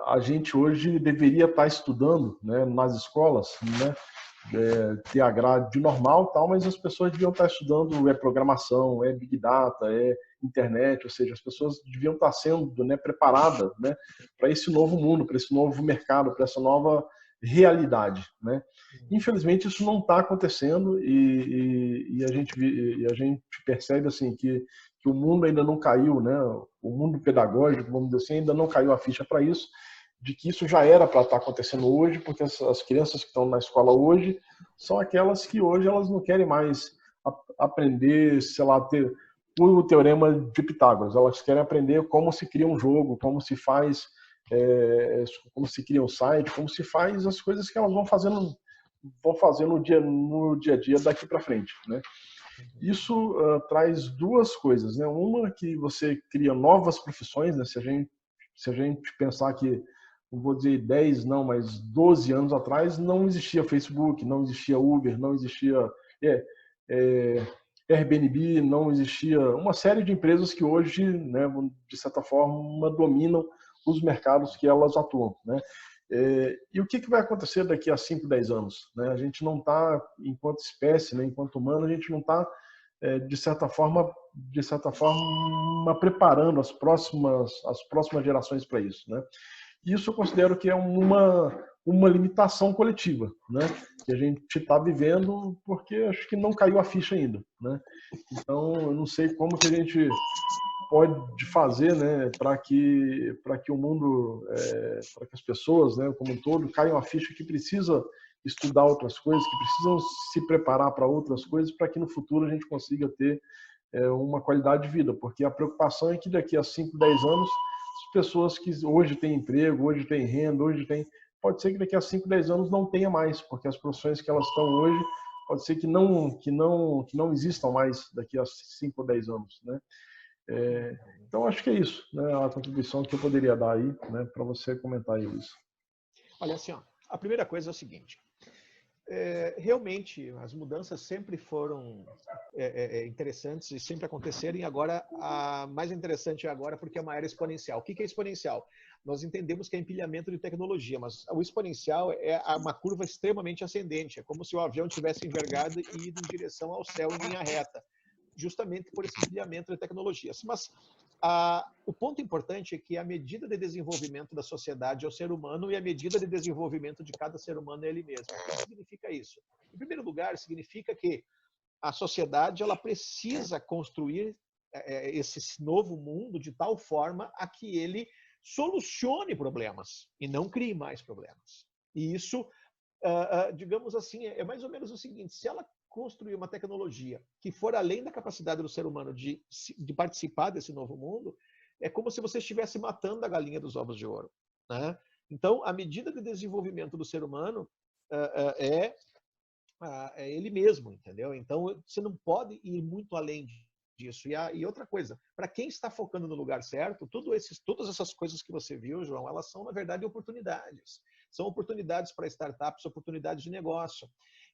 a gente hoje deveria estar estudando, né, nas escolas, né, ter a grade normal, tal, mas as pessoas deviam estar estudando programação, Big Data, internet, ou seja, as pessoas deviam estar sendo, né, preparadas, né, para esse novo mundo, para esse novo mercado, para essa nova realidade, né? Infelizmente isso não está acontecendo e a gente percebe assim que o mundo ainda não caiu, né? O mundo pedagógico, vamos dizer assim, ainda não caiu a ficha para isso, de que isso já era para estar acontecendo hoje, porque as crianças que estão na escola hoje são aquelas que hoje elas não querem mais aprender, sei lá, ter o teorema de Pitágoras, elas querem aprender como se cria um jogo, como se faz, como se cria um site, como se faz as coisas que elas vão fazer no dia a dia daqui para frente, né? Isso traz duas coisas, né? Uma, que você cria novas profissões, né? Se a gente pensar que, não vou dizer 10, não, mas 12 anos atrás não existia Facebook, não existia Uber, não existia Airbnb, não existia uma série de empresas que hoje, né, de certa forma, dominam os mercados que elas atuam, né? E o que vai acontecer daqui a 5, 10 anos? Né? A gente não está, enquanto espécie, né, enquanto humano, a gente não está, de certa forma, preparando as próximas gerações para isso. Né? Isso eu considero que é uma limitação coletiva, né? Que a gente está vivendo porque acho que não caiu a ficha ainda. Né? Então, eu não sei como que a gente pode fazer, né, para que o mundo, para que as pessoas, né, como um todo, caiam a ficha que precisa estudar outras coisas, que precisam se preparar para outras coisas, para que no futuro a gente consiga ter uma qualidade de vida, porque a preocupação é que daqui a 5, 10 anos, as pessoas que hoje têm emprego, hoje têm renda, pode ser que daqui a 5, 10 anos não tenha mais, porque as profissões que elas estão hoje, pode ser que não existam mais daqui a 5 ou 10 anos, né? Então, acho que é isso, né, a contribuição que eu poderia dar aí, né, para você comentar aí, Luiz. Olha, assim, ó, a primeira coisa é o seguinte, realmente as mudanças sempre foram interessantes e sempre aconteceram, e agora a mais interessante é agora porque é uma era exponencial. O que é exponencial? Nós entendemos que é empilhamento de tecnologia, mas o exponencial é uma curva extremamente ascendente, é como se o avião tivesse envergado e ido em direção ao céu em linha reta, justamente por esse empilhamento de tecnologias. Mas o ponto importante é que a medida de desenvolvimento da sociedade é o ser humano e a medida de desenvolvimento de cada ser humano é ele mesmo. O que significa isso? Em primeiro lugar, significa que a sociedade ela precisa construir esse novo mundo de tal forma a que ele solucione problemas e não crie mais problemas. E isso, digamos assim, é mais ou menos o seguinte, se ela construir uma tecnologia que for além da capacidade do ser humano de participar desse novo mundo, é como se você estivesse matando a galinha dos ovos de ouro. Né? Então, a medida de desenvolvimento do ser humano é ele mesmo, entendeu? Então, você não pode ir muito além disso. E outra coisa, para quem está focando no lugar certo, todas essas coisas que você viu, João, elas são, na verdade, oportunidades. São oportunidades para startups, oportunidades de negócio.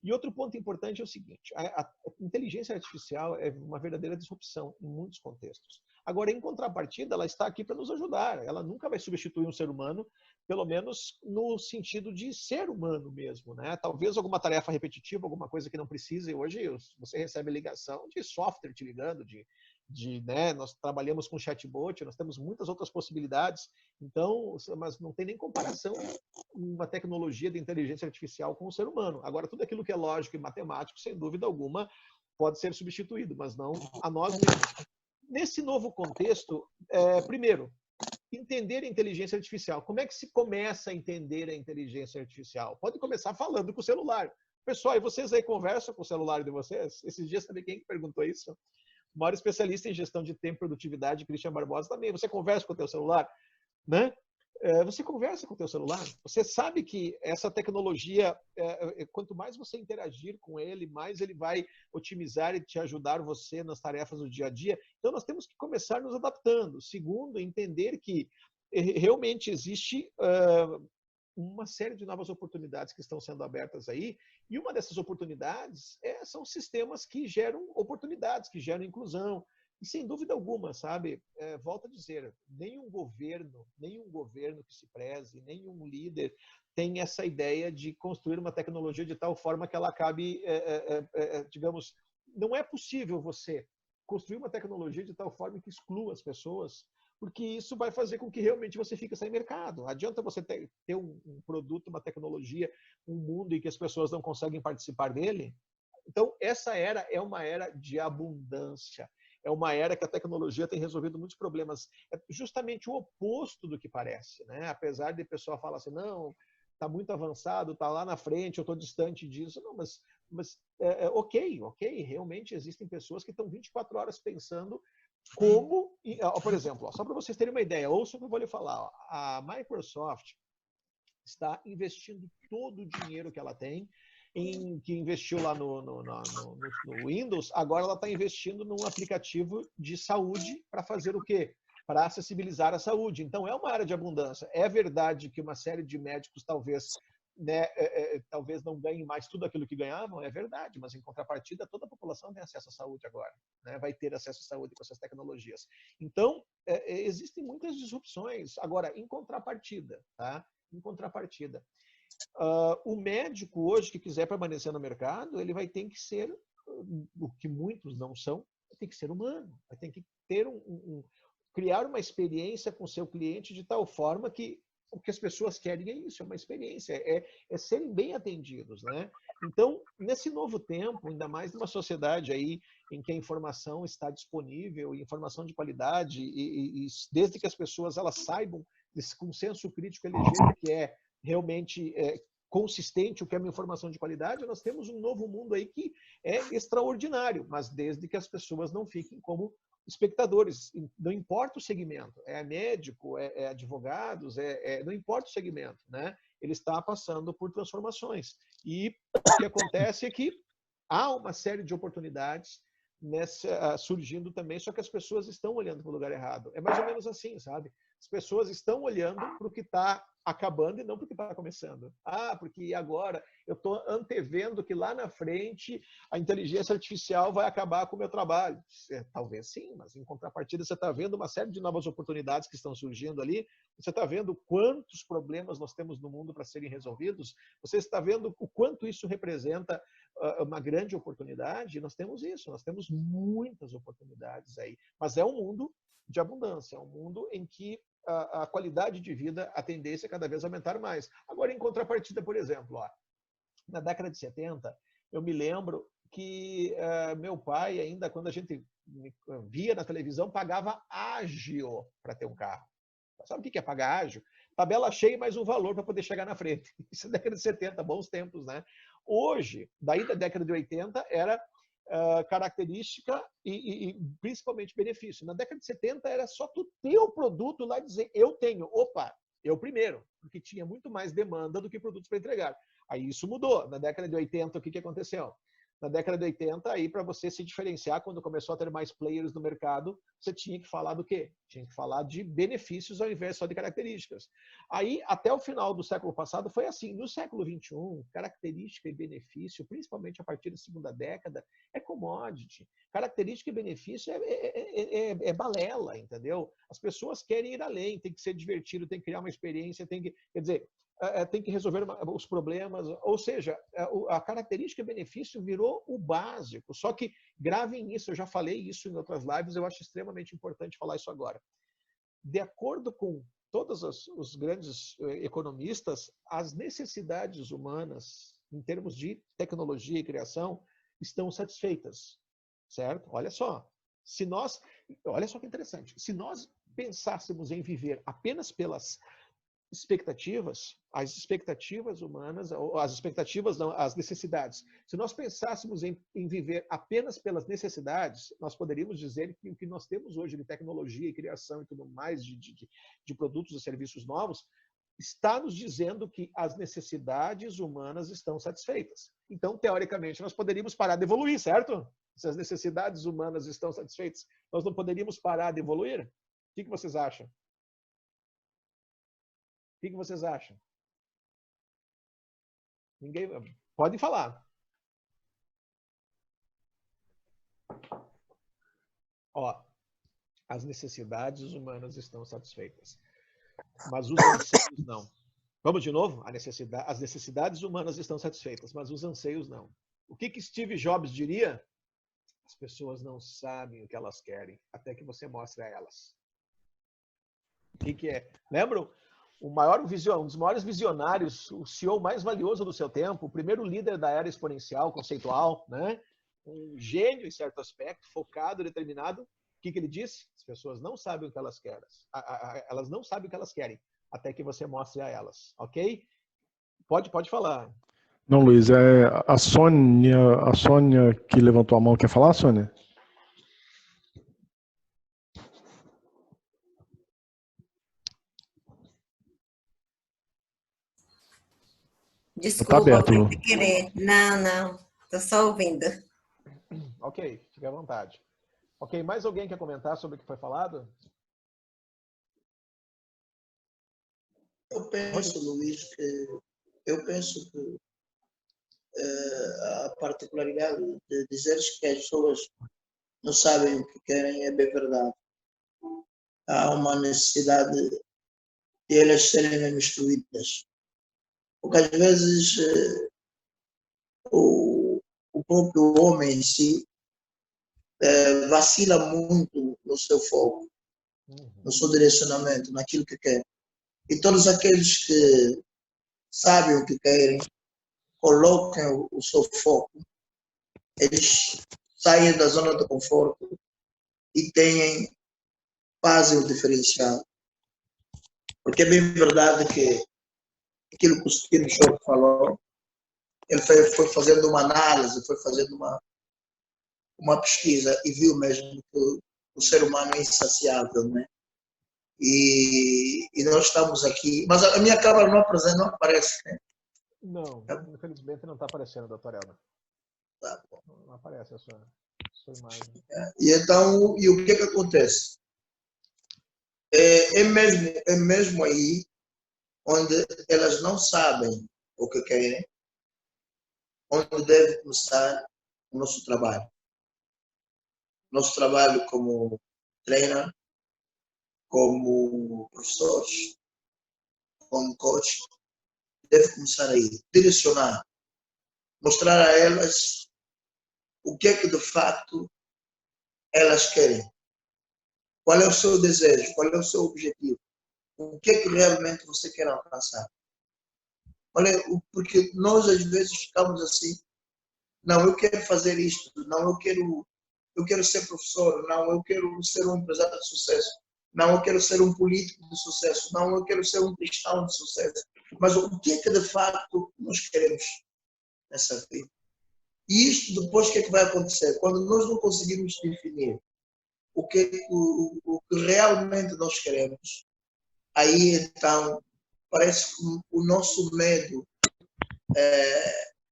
E outro ponto importante é o seguinte, a inteligência artificial é uma verdadeira disrupção em muitos contextos. Agora, em contrapartida, ela está aqui para nos ajudar. Ela nunca vai substituir um ser humano, pelo menos no sentido de ser humano mesmo, né? Talvez alguma tarefa repetitiva, alguma coisa que não precise. Hoje você recebe ligação de software te ligando, né? Nós trabalhamos com chatbot, nós temos muitas outras possibilidades. Então, mas não tem nem comparação uma tecnologia de inteligência artificial com o ser humano. Agora, tudo aquilo que é lógico e matemático, sem dúvida alguma, pode ser substituído, mas não a nós mesmos. Nesse novo contexto, primeiro, entender a inteligência artificial. Como é que se começa a entender a inteligência artificial? Pode começar falando com o celular. Pessoal, e vocês aí conversam com o celular de vocês? Esses dias, sabe quem perguntou isso? O maior especialista em gestão de tempo e produtividade, Christian Barbosa, também. Você conversa com o teu celular? Né? Você conversa com o teu celular. Você sabe que essa tecnologia, quanto mais você interagir com ele, mais ele vai otimizar e te ajudar você nas tarefas do dia a dia. Então, nós temos que começar nos adaptando. Segundo, entender que realmente existe uma série de novas oportunidades que estão sendo abertas aí, e uma dessas oportunidades são sistemas que geram oportunidades, que geram inclusão. E sem dúvida alguma, sabe, volto a dizer, nenhum governo que se preze, nenhum líder tem essa ideia de construir uma tecnologia de tal forma que ela acabe, digamos, não é possível você construir uma tecnologia de tal forma que exclua as pessoas, porque isso vai fazer com que realmente você fique sem mercado. Adianta você ter um produto, uma tecnologia, um mundo em que as pessoas não conseguem participar dele? Então, essa era é uma era de abundância. É uma era que a tecnologia tem resolvido muitos problemas. É justamente o oposto do que parece, né? Apesar de o pessoal falar assim, não, está muito avançado, está lá na frente, eu estou distante disso. Não, mas ok, realmente existem pessoas que estão 24 horas pensando como, por exemplo, só para vocês terem uma ideia, ouça o que eu vou lhe falar. A Microsoft está investindo todo o dinheiro que ela tem, que investiu lá no Windows, agora ela está investindo num aplicativo de saúde para fazer o quê? Para acessibilizar a saúde. Então, é uma área de abundância. É verdade que uma série de médicos talvez não ganhem mais tudo aquilo que ganhavam, é verdade, mas em contrapartida, toda a população tem acesso à saúde agora, né? Vai ter acesso à saúde com essas tecnologias. Então, existem muitas disrupções. Agora, em contrapartida, tá? em contrapartida. O médico hoje que quiser permanecer no mercado, ele vai ter que ser, o que muitos não são, vai ter que ser humano, vai ter que ter criar uma experiência com o seu cliente de tal forma que o que as pessoas querem é isso, é uma experiência, é serem bem atendidos, né? Então, nesse novo tempo, ainda mais numa sociedade aí em que a informação está disponível, informação de qualidade, e desde que as pessoas elas saibam, com senso crítico, eleger o que é realmente consistente, o que é uma informação de qualidade, nós temos um novo mundo aí que é extraordinário, mas desde que as pessoas não fiquem como espectadores, não importa o segmento, é médico, é advogados, não importa o segmento, né? Ele está passando por transformações. E o que acontece é que há uma série de oportunidades surgindo também, só que as pessoas estão olhando para o lugar errado. É mais ou menos assim, sabe? As pessoas estão olhando para o que está acabando e não para o que está começando. Porque agora eu estou antevendo que lá na frente a inteligência artificial vai acabar com o meu trabalho. Talvez sim, mas em contrapartida você está vendo uma série de novas oportunidades que estão surgindo ali. Você está vendo quantos problemas nós temos no mundo para serem resolvidos. Você está vendo o quanto isso representa uma grande oportunidade. Nós temos isso, nós temos muitas oportunidades aí. Mas é um mundo de abundância, é um mundo em que a qualidade de vida, a tendência é cada vez aumentar mais. Agora, em contrapartida, por exemplo, na década de 70, eu me lembro que meu pai, ainda quando a gente via na televisão, pagava ágio para ter um carro. Sabe o que é pagar ágio? Tabela cheia mais um valor para poder chegar na frente. Isso é década de 70, bons tempos, né? Hoje, daí da década de 80, era característica e principalmente benefício. Na década de 70 era só tu ter o produto lá e dizer eu tenho, eu primeiro, porque tinha muito mais demanda do que produtos para entregar. Aí isso mudou. Na década de 80, o que aconteceu? Na década de 80, aí para você se diferenciar, quando começou a ter mais players no mercado, você tinha que falar do quê? Tinha que falar de benefícios ao invés só de características. Aí, até o final do século passado, foi assim. No século XXI, característica e benefício, principalmente a partir da segunda década, é commodity. Característica e benefício é balela, entendeu? As pessoas querem ir além, tem que ser divertido, tem que criar uma experiência, tem que, quer dizer, tem que resolver os problemas, ou seja, a característica e benefício virou o básico, só que gravem isso, eu já falei isso em outras lives, eu acho extremamente importante falar isso agora. De acordo com todos os grandes economistas, as necessidades humanas, em termos de tecnologia e criação, estão satisfeitas, certo? Olha só que interessante, se nós pensássemos em viver apenas pelas expectativas, as expectativas humanas, as expectativas não, as necessidades. Se nós pensássemos em viver apenas pelas necessidades, nós poderíamos dizer que o que nós temos hoje de tecnologia e criação e tudo mais, de produtos e serviços novos, está nos dizendo que as necessidades humanas estão satisfeitas. Então, teoricamente, nós poderíamos parar de evoluir, certo? Se as necessidades humanas estão satisfeitas, nós não poderíamos parar de evoluir? O que vocês acham? O que vocês acham? Ninguém pode falar. As necessidades humanas estão satisfeitas, mas os anseios não. Vamos de novo? As necessidades humanas estão satisfeitas, mas os anseios não. O que Steve Jobs diria? As pessoas não sabem o que elas querem, até que você mostre a elas. O que é? Lembram? Um dos maiores visionários, o CEO mais valioso do seu tempo, o primeiro líder da era exponencial, conceitual, né? Um gênio em certo aspecto, focado, determinado. O que ele disse? As pessoas não sabem o que elas querem. Elas não sabem o que elas querem, até que você mostre a elas, ok? Pode falar. Não, Luiz, é a Sônia que levantou a mão. Quer falar, Sônia? Desculpa, tá aberto, foi sem querer. Não, estou só ouvindo. Ok, fique à vontade. Ok, mais alguém quer comentar sobre o que foi falado? Eu penso, Luiz, que a particularidade de dizeres que as pessoas não sabem o que querem é bem verdade. Há uma necessidade e elas serem mesmo instruídas. Porque às vezes o próprio homem em si vacila muito no seu foco, no seu direcionamento, naquilo que quer. E todos aqueles que sabem o que querem, coloquem o seu foco, eles saem da zona de conforto e fazem o diferencial. Porque é bem verdade que aquilo que o Stephen Short falou, ele foi fazendo uma análise, foi fazendo uma pesquisa e viu mesmo que o ser humano é insaciável, né? E nós estamos aqui, mas a minha câmera não aparece, né? Não, infelizmente não está aparecendo, doutor Helder. Tá bom. Não aparece a sua imagem. E então, e o que acontece? É mesmo aí onde elas não sabem o que querem, onde deve começar o nosso trabalho. Nosso trabalho como trainer, como professores, como coach, deve começar aí. Direcionar, mostrar a elas o que é que de fato elas querem. Qual é o seu desejo? Qual é o seu objetivo? O que é que realmente você quer alcançar? Porque nós às vezes ficamos assim, não, eu quero fazer isto, não, eu quero ser professor, não, eu quero ser um empresário de sucesso, não, eu quero ser um político de sucesso, não, eu quero ser um cristão de sucesso. Mas o que é que de facto nós queremos nessa vida? E isto depois o que é que vai acontecer? Quando nós não conseguimos definir o que realmente nós queremos, aí então parece que o nosso medo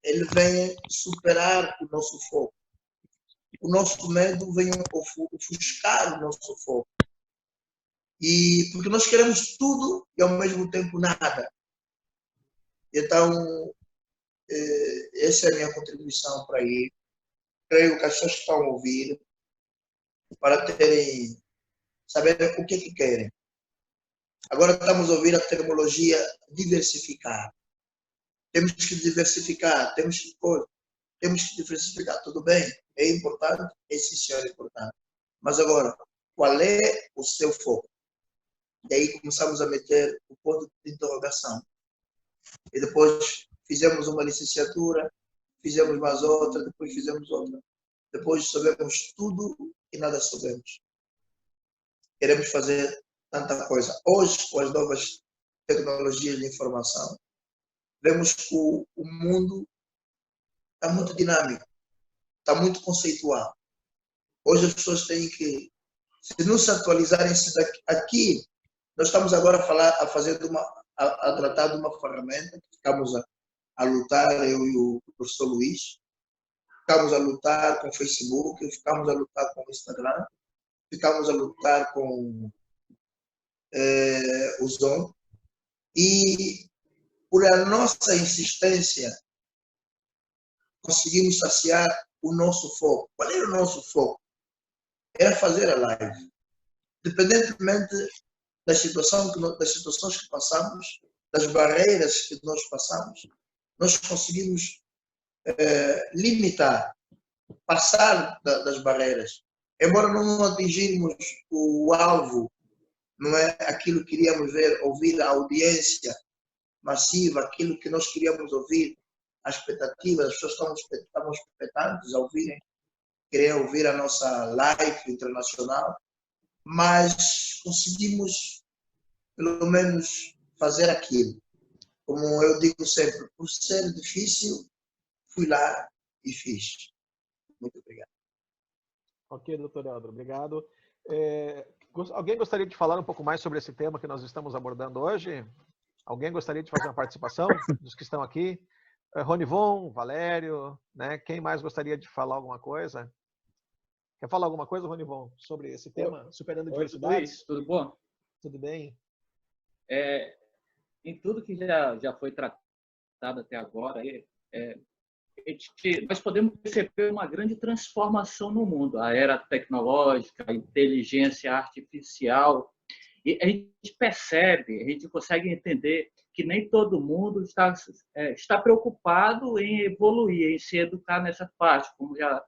ele vem superar o nosso foco. O nosso medo vem ofuscar o nosso foco. E porque nós queremos tudo e ao mesmo tempo nada. Então, essa é a minha contribuição para aí. Creio que as pessoas estão a ouvir para saber o que querem. Agora estamos a ouvir a terminologia diversificar. Temos que diversificar, temos que diversificar. Tudo bem, é importante, é essencial, é importante. Mas agora, qual é o seu foco? E aí começamos a meter o ponto de interrogação. E depois fizemos uma licenciatura, fizemos mais outra, depois fizemos outra. Depois sabemos tudo e nada sabemos. Queremos fazer tanta coisa. Hoje, com as novas tecnologias de informação, vemos que o mundo está muito dinâmico, está muito conceitual. Hoje as pessoas têm que, se não se atualizarem aqui, nós estamos agora a tratar de uma ferramenta que ficamos a lutar, eu e o professor Luís, ficamos a lutar com o Facebook, ficamos a lutar com o Instagram, ficamos a lutar com o Zoom, e por a nossa insistência conseguimos saciar o nosso foco. Qual era o nosso foco? Era fazer a live. Independentemente das situações que passamos, das barreiras que nós passamos, nós conseguimos limitar, passar das barreiras. Embora não atingirmos o alvo, não é aquilo que queríamos ouvir a audiência massiva, aquilo que nós queríamos ouvir, a expectativa, as pessoas estavam expectantes a ouvirem, queriam ouvir a nossa live internacional, mas conseguimos, pelo menos, fazer aquilo. Como eu digo sempre, por ser difícil, fui lá e fiz. Muito obrigado. Ok, doutor Helder, obrigado. Alguém gostaria de falar um pouco mais sobre esse tema que nós estamos abordando hoje? Alguém gostaria de fazer uma participação dos que estão aqui? Ronivon, Valério, né? Quem mais gostaria de falar alguma coisa? Quer falar alguma coisa, Ronivon, sobre esse tema, superando diversidades? Tudo bom? Tudo bem. Em tudo que já foi tratado até agora, nós podemos perceber uma grande transformação no mundo. A era tecnológica, a inteligência artificial E a gente percebe, a gente consegue entender que nem todo mundo está preocupado em evoluir, em se educar nessa parte, como já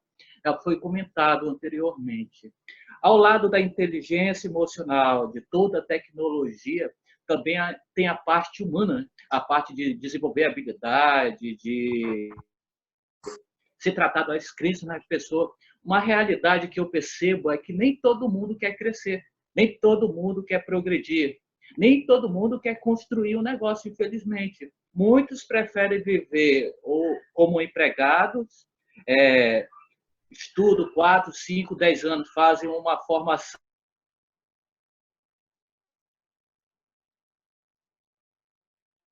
foi comentado anteriormente. Ao lado da inteligência emocional, de toda a tecnologia, também tem a parte humana, a parte de desenvolver habilidade, de se tratar das crenças nas pessoas. Uma realidade que eu percebo é que nem todo mundo quer crescer, nem todo mundo quer progredir, nem todo mundo quer construir um negócio, infelizmente. Muitos preferem viver ou como empregados, estudam 4, 5, 10 anos, fazem uma formação.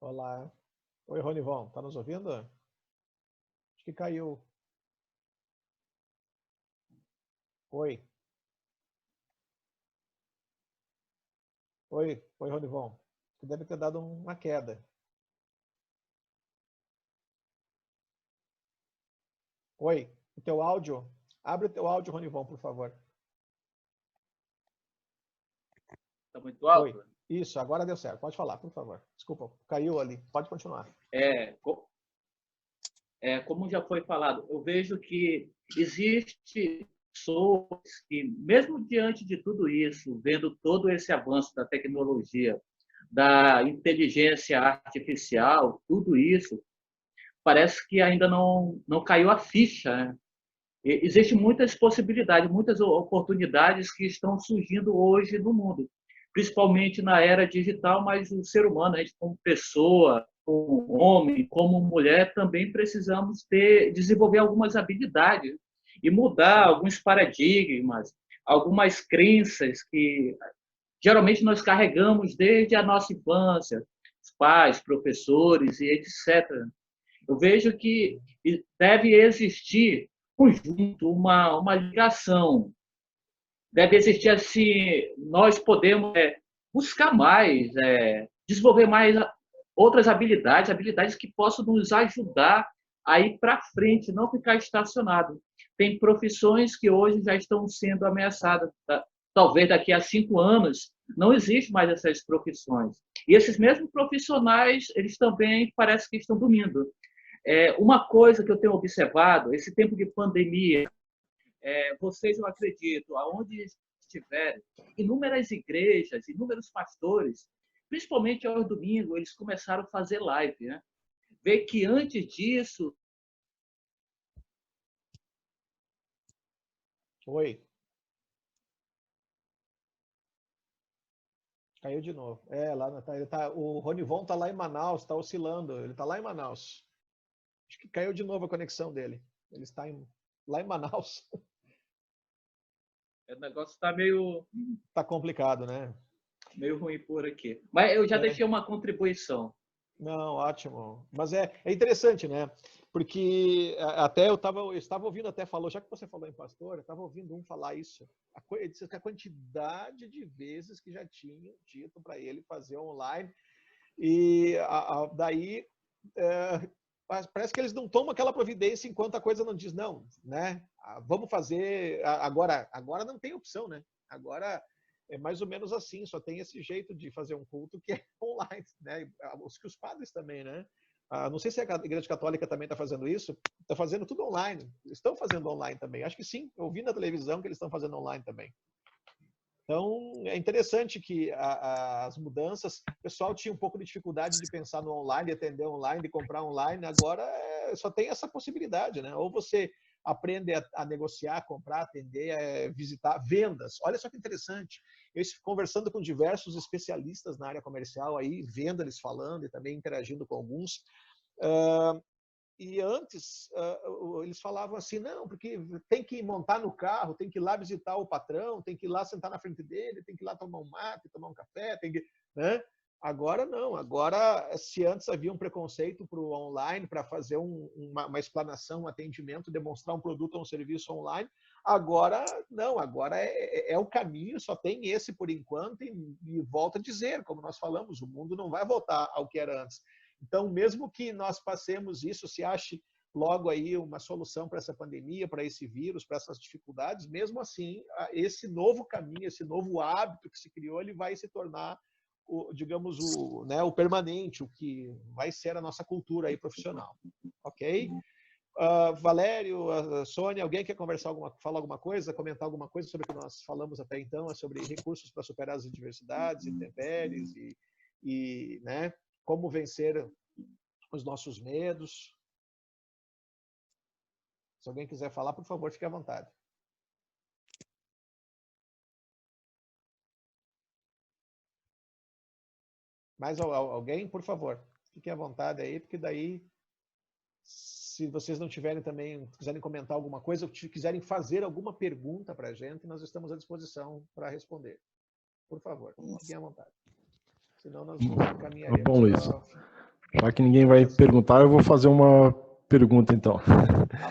Olá. Oi, Ronivon, tá nos ouvindo? Acho que caiu. Oi. Oi, Ronivon. Você deve ter dado uma queda. Oi, o teu áudio. Abre o teu áudio, Ronivon, por favor. Está muito alto? Oi. Isso, agora deu certo. Pode falar, por favor. Desculpa, caiu ali. Pode continuar. Como já foi falado, eu vejo que existe pessoas que, mesmo diante de tudo isso, vendo todo esse avanço da tecnologia, da inteligência artificial, tudo isso, parece que ainda não caiu a ficha, né? Existem muitas possibilidades, muitas oportunidades que estão surgindo hoje no mundo, principalmente na era digital, mas o ser humano, a gente como pessoa, como homem, como mulher, também precisamos desenvolver algumas habilidades e mudar alguns paradigmas, algumas crenças que geralmente nós carregamos desde a nossa infância, os pais, professores e etc. Eu vejo que deve existir conjunto, uma ligação. Deve existir assim, nós podemos buscar mais, desenvolver mais outras habilidades que possam nos ajudar a ir para frente, não ficar estacionado. Tem profissões que hoje já estão sendo ameaçadas. Talvez daqui a 5 anos não existe mais essas profissões. E esses mesmos profissionais, eles também parece que estão dormindo. Uma coisa que eu tenho observado, esse tempo de pandemia, vocês, eu acredito, aonde estiverem, inúmeras igrejas, inúmeros pastores, principalmente aos domingos, eles começaram a fazer live, né? Vê que antes disso... Oi. Caiu de novo. O Ronivon está lá em Manaus, está oscilando. Ele está lá em Manaus. Acho que caiu de novo a conexão dele. Ele está lá em Manaus. O negócio está meio... Está complicado, né? Meio ruim por aqui. Mas eu já deixei uma contribuição. Não, ótimo. Mas é interessante, né? Porque até eu estava ouvindo, até falou, já que você falou em pastor, eu estava ouvindo falar isso. Ele disse que a quantidade de vezes que já tinham dito para ele fazer online. E daí parece que eles não tomam aquela providência enquanto a coisa não diz não, né? Vamos fazer agora não tem opção, né? Agora é mais ou menos assim, só tem esse jeito de fazer um culto que é online, né? Os padres também, né? Não sei se a Igreja Católica também está fazendo isso, está fazendo tudo online, estão fazendo online também, acho que sim, eu vi na televisão que eles estão fazendo online também. Então, é interessante que as mudanças, o pessoal tinha um pouco de dificuldade de pensar no online, de atender online, de comprar online, agora só tem essa possibilidade, né? Ou você aprende a negociar, comprar, atender, visitar, vendas. Olha só que interessante. Eu conversando com diversos especialistas na área comercial, aí, vendo eles falando e também interagindo com alguns. E antes, eles falavam assim, não, porque tem que montar no carro, tem que ir lá visitar o patrão, tem que ir lá sentar na frente dele, tem que ir lá tomar um mate, tomar um café, tem que... né? Agora não, agora se antes havia um preconceito para o online, para fazer uma explanação, um atendimento, demonstrar um produto ou um serviço online, agora não, agora é o caminho, só tem esse por enquanto e volto a dizer, como nós falamos, o mundo não vai voltar ao que era antes. Então, mesmo que nós passemos isso, se ache logo aí uma solução para essa pandemia, para esse vírus, para essas dificuldades. Mesmo assim, esse novo caminho, esse novo hábito que se criou, ele vai se tornar, digamos, o permanente, o que vai ser a nossa cultura aí profissional. Ok? Valério, Sônia, alguém quer falar alguma coisa, comentar alguma coisa sobre o que nós falamos até então, sobre recursos para superar as adversidades, intempéries e né, como vencer os nossos medos? Se alguém quiser falar, por favor, fique à vontade. Mais alguém, por favor, fiquem à vontade aí, porque daí, se vocês não tiverem também, quiserem comentar alguma coisa, ou quiserem fazer alguma pergunta para a gente, nós estamos à disposição para responder. Por favor, fiquem à vontade. Senão nós nos encaminharemos. Bom, Luiz, já que ninguém vai perguntar, eu vou fazer uma pergunta, então.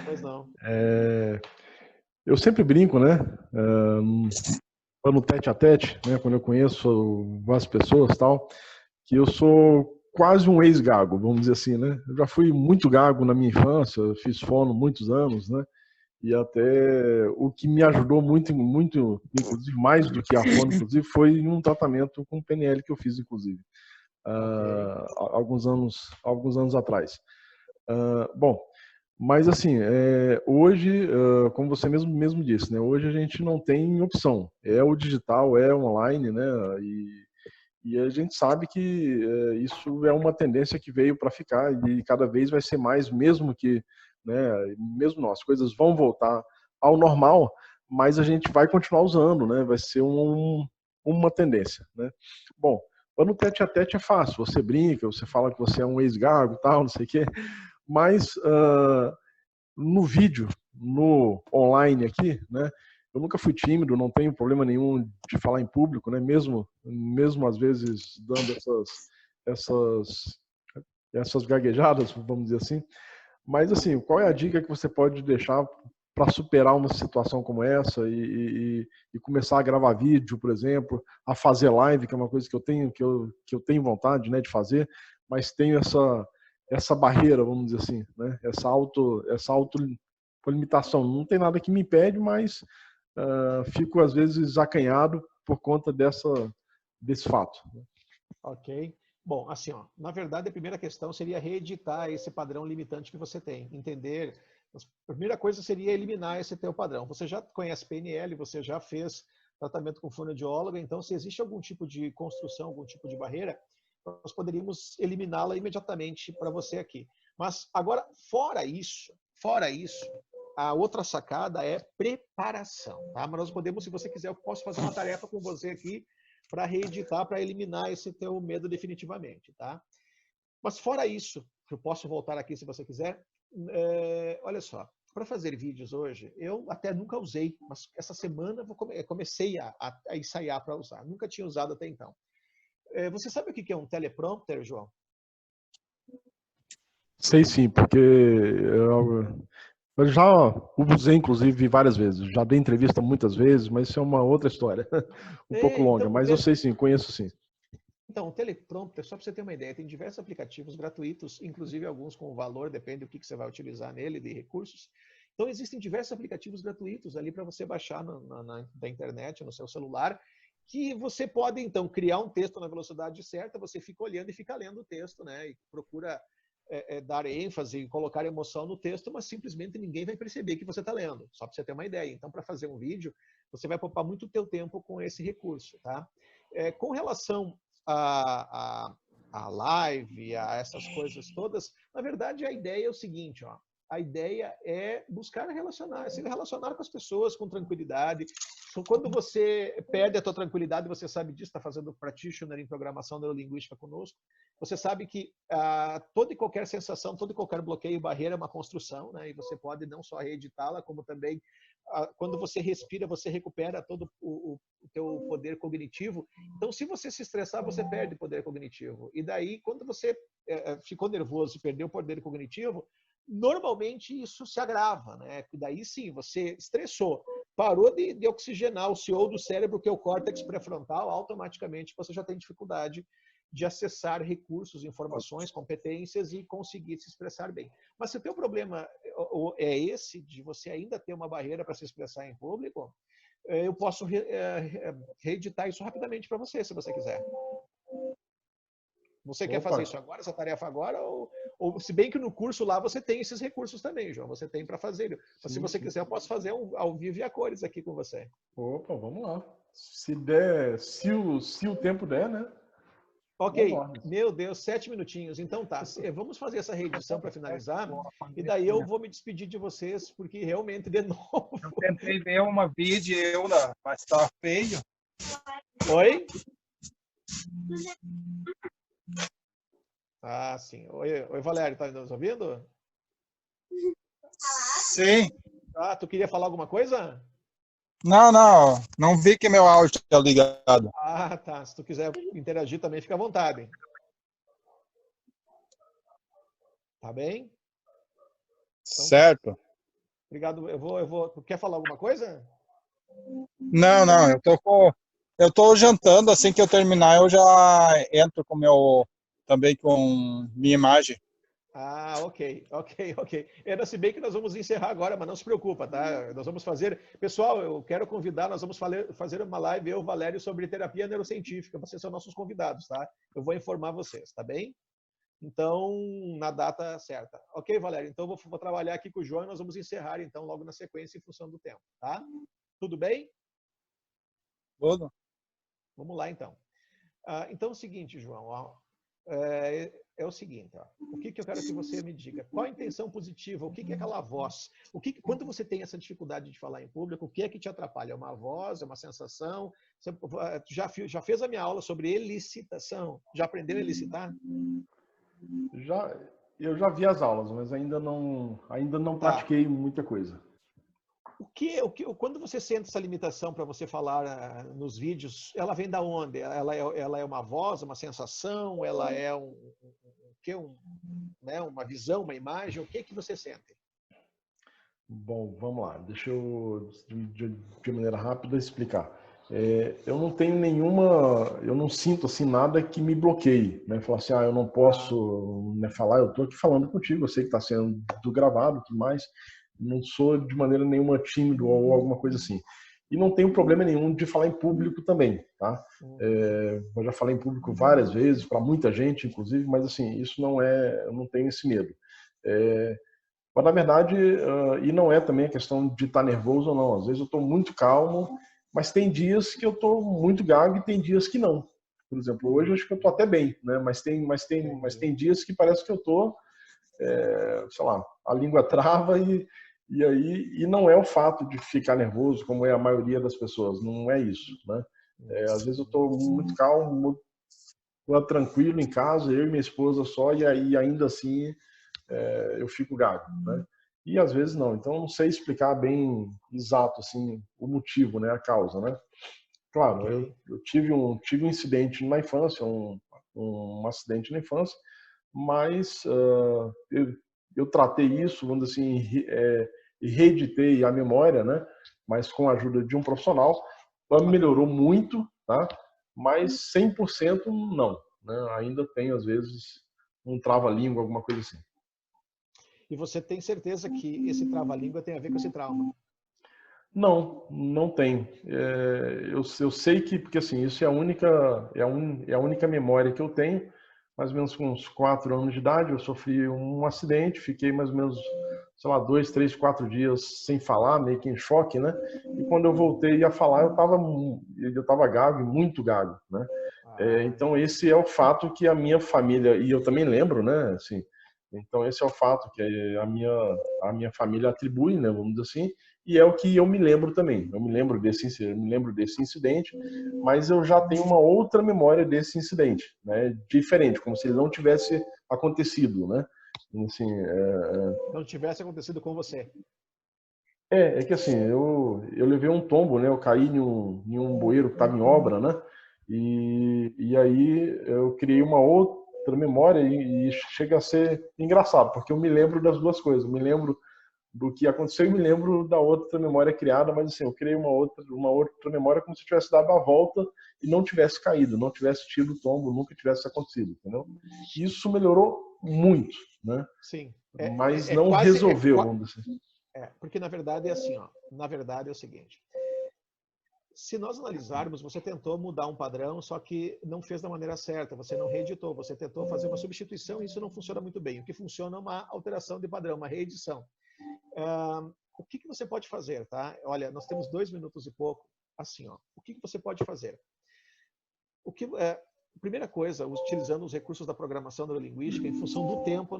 Pois não. Eu sempre brinco, né? No tete a tete, né? Quando eu conheço as pessoas, tal, que eu sou quase um ex-gago, vamos dizer assim, né? Eu já fui muito gago na minha infância, fiz fono muitos anos, né? E até o que me ajudou muito, muito, inclusive mais do que a fono, inclusive, foi um tratamento com PNL que eu fiz, inclusive, alguns anos atrás. Bom, mas assim, hoje, como você mesmo disse, né? Hoje a gente não tem opção. É o digital, é online, né? E a gente sabe que isso é uma tendência que veio para ficar e cada vez vai ser mais, mesmo que, né, mesmo as coisas vão voltar ao normal, mas a gente vai continuar usando, né? Vai ser uma tendência, né? Bom, no tete a tete é fácil, você brinca, você fala que você é um ex-gago, tal, não sei o quê, mas no vídeo, no online aqui, né? Eu nunca fui tímido, não tenho problema nenhum de falar em público, né? Mesmo às vezes dando essas gaguejadas, vamos dizer assim. Mas assim, qual é a dica que você pode deixar para superar uma situação como essa e começar a gravar vídeo, por exemplo, a fazer live, que é uma coisa que eu tenho vontade, né, de fazer, mas tenho essa barreira, vamos dizer assim, né? Essa autolimitação. Não tem nada que me impede, mas fico às vezes acanhado por conta desse fato. Ok. Bom, assim, ó, na verdade, a primeira questão seria reeditar esse padrão limitante que você tem. Entender. A primeira coisa seria eliminar esse teu padrão. Você já conhece PNL, você já fez tratamento com fonoaudióloga, então se existe algum tipo de construção, algum tipo de barreira, nós poderíamos eliminá-la imediatamente para você aqui. Mas agora, fora isso, a outra sacada é preparação, tá? Mas nós podemos, se você quiser, eu posso fazer uma tarefa com você aqui para reeditar, para eliminar esse teu medo definitivamente, tá? Mas fora isso, eu posso voltar aqui se você quiser. Olha só, para fazer vídeos hoje, eu até nunca usei, mas essa semana eu comecei a ensaiar para usar. Nunca tinha usado até então. Você sabe o que é um teleprompter, João? Sei sim, porque eu já usei, inclusive, várias vezes. Já dei entrevista muitas vezes, mas isso é uma outra história. Um pouco longa, então, mas eu sei sim, conheço sim. Então, o teleprompter, só para você ter uma ideia, tem diversos aplicativos gratuitos, inclusive alguns com valor, depende do que você vai utilizar nele, de recursos. Então, existem diversos aplicativos gratuitos ali para você baixar da internet, no seu celular, que você pode, então, criar um texto na velocidade certa, você fica olhando e fica lendo o texto, né? E procura dar ênfase e colocar emoção no texto, mas simplesmente ninguém vai perceber que você está lendo, só para você ter uma ideia. Então, para fazer um vídeo, você vai poupar muito teu tempo com esse recurso, tá? Com relação a live, a essas coisas todas, na verdade, a ideia é o seguinte, ó. A ideia é buscar se relacionar com as pessoas com tranquilidade. Quando você perde a tua tranquilidade, você sabe disso, está fazendo practitioner em programação neurolinguística conosco, você sabe que toda e qualquer sensação, todo e qualquer bloqueio, barreira é uma construção, né? E você pode não só reeditá-la, como também, quando você respira, você recupera todo o teu poder cognitivo. Então, se você se estressar, você perde poder cognitivo. E daí, quando você ficou nervoso e perdeu o poder cognitivo, normalmente isso se agrava, né? E daí sim, você estressou, parou de oxigenar o CO do cérebro, que é o córtex pré-frontal, automaticamente você já tem dificuldade de acessar recursos, informações, competências e conseguir se expressar bem. Mas se o teu problema é esse, de você ainda ter uma barreira para se expressar em público, eu posso reeditar isso rapidamente para você, se você quiser. Você quer fazer isso agora, essa tarefa agora? Ou se bem que no curso lá você tem esses recursos também, João, você tem para fazer. Mas se você quiser, eu posso fazer um ao vivo e a cores aqui com você. Opa, vamos lá. Se der, se o tempo der, né? Ok, meu Deus, 7 minutinhos. Então tá, vamos fazer essa reedição para finalizar. E daí eu vou me despedir de vocês, porque realmente, de novo... Eu tentei ver uma vídeo, mas tá feio. Oi? Ah, sim. Oi, Valério, tá nos ouvindo? Sim. Ah, tu queria falar alguma coisa? Não vi que meu áudio está ligado. Ah, tá. Se tu quiser interagir também, fica à vontade. Tá bem? Então, certo. Obrigado. Tu quer falar alguma coisa? Não. Eu tô jantando, assim que eu terminar, eu já entro também com minha imagem. Ah, ok. Se bem que nós vamos encerrar agora, mas não se preocupa, tá? Nós vamos fazer... Pessoal, eu quero convidar, nós vamos fazer uma live, eu e o Valério, sobre terapia neurocientífica. Vocês são nossos convidados, tá? Eu vou informar vocês, tá bem? Então, na data certa. Ok, Valério? Então, eu vou trabalhar aqui com o João e nós vamos encerrar, então, logo na sequência, em função do tempo, tá? Tudo bem? Tudo. Vamos lá, então. Então, é o seguinte, João, é o seguinte, ó. O que eu quero que você me diga? Qual a intenção positiva? O que é aquela voz? Quando você tem essa dificuldade de falar em público, o que é que te atrapalha? É uma voz? É uma sensação? Você já fez a minha aula sobre elicitação? Já aprendeu a elicitar? Eu já vi as aulas, mas ainda não pratiquei muita coisa. Quando você sente essa limitação para você falar nos vídeos, ela vem da onde? Ela é uma voz, uma sensação? Ela é uma visão, uma imagem? O que você sente? Bom, vamos lá. Deixa eu, de maneira rápida, explicar. Eu não tenho eu não sinto assim nada que me bloqueie, né? Falar assim, eu não posso falar, eu estou aqui falando contigo, eu sei que está sendo gravado e tudo mais. Não sou de maneira nenhuma tímido ou alguma coisa assim. E não tenho problema nenhum de falar em público também, tá? Eu já falei em público várias vezes, para muita gente, inclusive, mas assim, isso eu não tenho esse medo. Mas, na verdade, e não é também a questão de estar nervoso ou não. Às vezes eu estou muito calmo, mas tem dias que eu estou muito gago e tem dias que não. Por exemplo, hoje eu acho que eu estou até bem, né? Mas tem dias que parece que eu estou, sei lá, a língua trava e não é o fato de ficar nervoso, como é a maioria das pessoas, não é isso, né? Às vezes eu estou muito calmo, muito tranquilo em casa, eu e minha esposa só, e aí ainda assim eu fico gago, né? E às vezes não. Então eu não sei explicar bem exato assim o motivo, né, a causa, né? Claro, eu tive um incidente na infância, um acidente na infância, mas eu tratei isso, vamos dizer assim, e reeditei a memória, né? Mas com a ajuda de um profissional, melhorou muito, tá? Mas 100% não, né? Ainda tem às vezes um trava-língua, alguma coisa assim. E você tem certeza que esse trava-língua tem a ver com esse trauma? Não tem. Eu sei que, porque assim, isso é a única memória que eu tenho. Mais ou menos com uns 4 anos de idade, eu sofri um acidente, fiquei mais ou menos, sei lá, 2, 3, 4 dias sem falar, meio que em choque, né? E quando eu voltei a falar, eu tava gago, e muito gago, né? Então esse é o fato que a minha família, e eu também lembro, né? Assim, então esse é o fato que a minha família atribui, né? Vamos dizer assim, e é o que eu me lembro também. Eu me lembro desse incidente, mas eu já tenho uma outra memória desse incidente, né? Diferente, como se ele não tivesse acontecido, né? Assim, não tivesse acontecido com você. É que assim, eu levei um tombo, né? Eu caí em um bueiro que estava em obra, né? E aí eu criei uma outra memória e chega a ser engraçado, porque eu me lembro das duas coisas. Eu me lembro do que aconteceu e me lembro da outra memória criada, mas assim, eu criei uma outra memória como se eu tivesse dado a volta e não tivesse caído, não tivesse tido tombo, nunca tivesse acontecido, entendeu? Isso melhorou muito, né? Sim. Mas não resolveu, vamos dizer assim. Porque na verdade é assim, ó, na verdade é o seguinte, se nós analisarmos, você tentou mudar um padrão, só que não fez da maneira certa, você não reeditou, você tentou fazer uma substituição e isso não funciona muito bem. O que funciona é uma alteração de padrão, uma reedição. O que você pode fazer, tá? Olha, nós temos 2 minutos e pouco, assim, ó, o que você pode fazer? Primeira coisa, utilizando os recursos da programação neurolinguística, em função do tempo,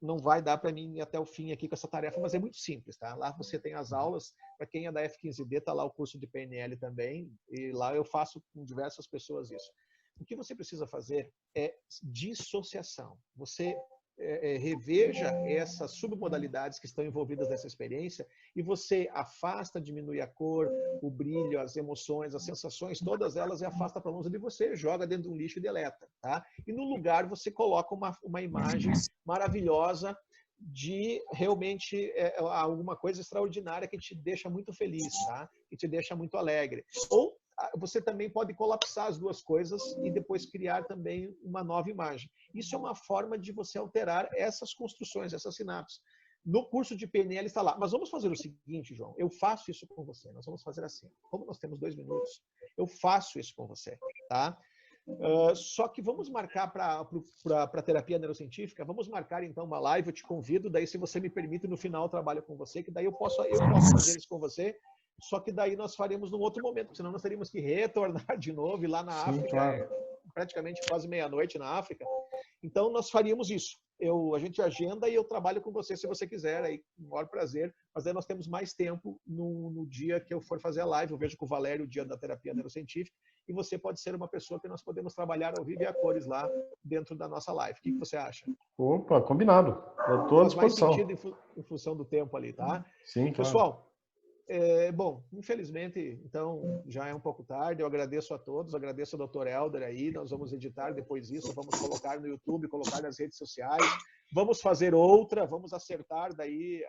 não vai dar para mim ir até o fim aqui com essa tarefa, mas é muito simples, tá? Lá você tem as aulas, para quem é da F15D, está lá o curso de PNL também, e lá eu faço com diversas pessoas isso. O que você precisa fazer é dissociação. Você reveja essas submodalidades que estão envolvidas nessa experiência e você afasta, diminui a cor, o brilho, as emoções, as sensações, todas elas, e afasta para longe de você, joga dentro de um lixo e deleta, tá? E no lugar você coloca uma imagem maravilhosa de realmente alguma coisa extraordinária que te deixa muito feliz, tá? Que te deixa muito alegre. Ou você também pode colapsar as duas coisas e depois criar também uma nova imagem. Isso é uma forma de você alterar essas construções, essas sinapses. No curso de PNL está lá. Mas vamos fazer o seguinte, João. Eu faço isso com você. Nós vamos fazer assim. Como nós temos 2 minutos, eu faço isso com você, tá? Só que vamos marcar para a terapia neurocientífica, vamos marcar então uma live, eu te convido, daí se você me permite, no final eu trabalho com você, que daí eu posso fazer isso com você. Só que daí nós faremos num outro momento, senão nós teríamos que retornar de novo e lá na África, claro. Praticamente quase meia-noite na África. Então nós faríamos isso. A gente agenda e eu trabalho com você se você quiser, aí com o maior prazer. Mas aí nós temos mais tempo no dia que eu for fazer a live. Eu vejo com o Valério o dia da terapia neurocientífica e você pode ser uma pessoa que nós podemos trabalhar ao vivo e a cores lá dentro da nossa live. O que você acha? Opa, combinado. Eu estou à disposição. Faz mais sentido em função do tempo ali, tá? Sim, pessoal. Claro. Bom, infelizmente, então, já é um pouco tarde. Eu agradeço a todos, agradeço ao Dr. Helder aí. Nós vamos editar depois isso, vamos colocar no YouTube, colocar nas redes sociais. Vamos fazer outra, vamos acertar daí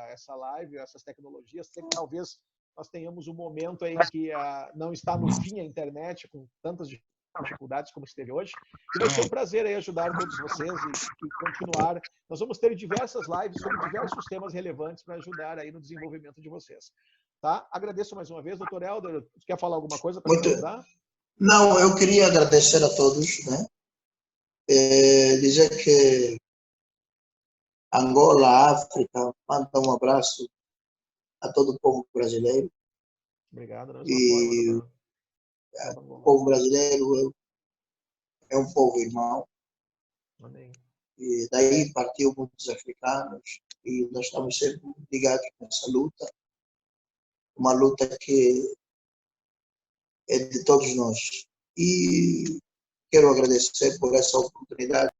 essa live, essas tecnologias. Talvez nós tenhamos um momento em que não está no fim a internet, com tantas dificuldades como esteve hoje. E vai ser um prazer aí ajudar todos vocês e continuar. Nós vamos ter diversas lives sobre diversos temas relevantes para ajudar aí no desenvolvimento de vocês. Tá? Agradeço mais uma vez. Dr. Helder, quer falar alguma coisa para finalizar? Não, eu queria agradecer a todos, né? Dizer que Angola, África, manda um abraço a todo o povo brasileiro. Obrigado. O povo brasileiro é um povo irmão. Amém. E daí partiu muitos africanos e nós estamos sempre ligados nessa luta. Uma luta que é de todos nós. E quero agradecer por essa oportunidade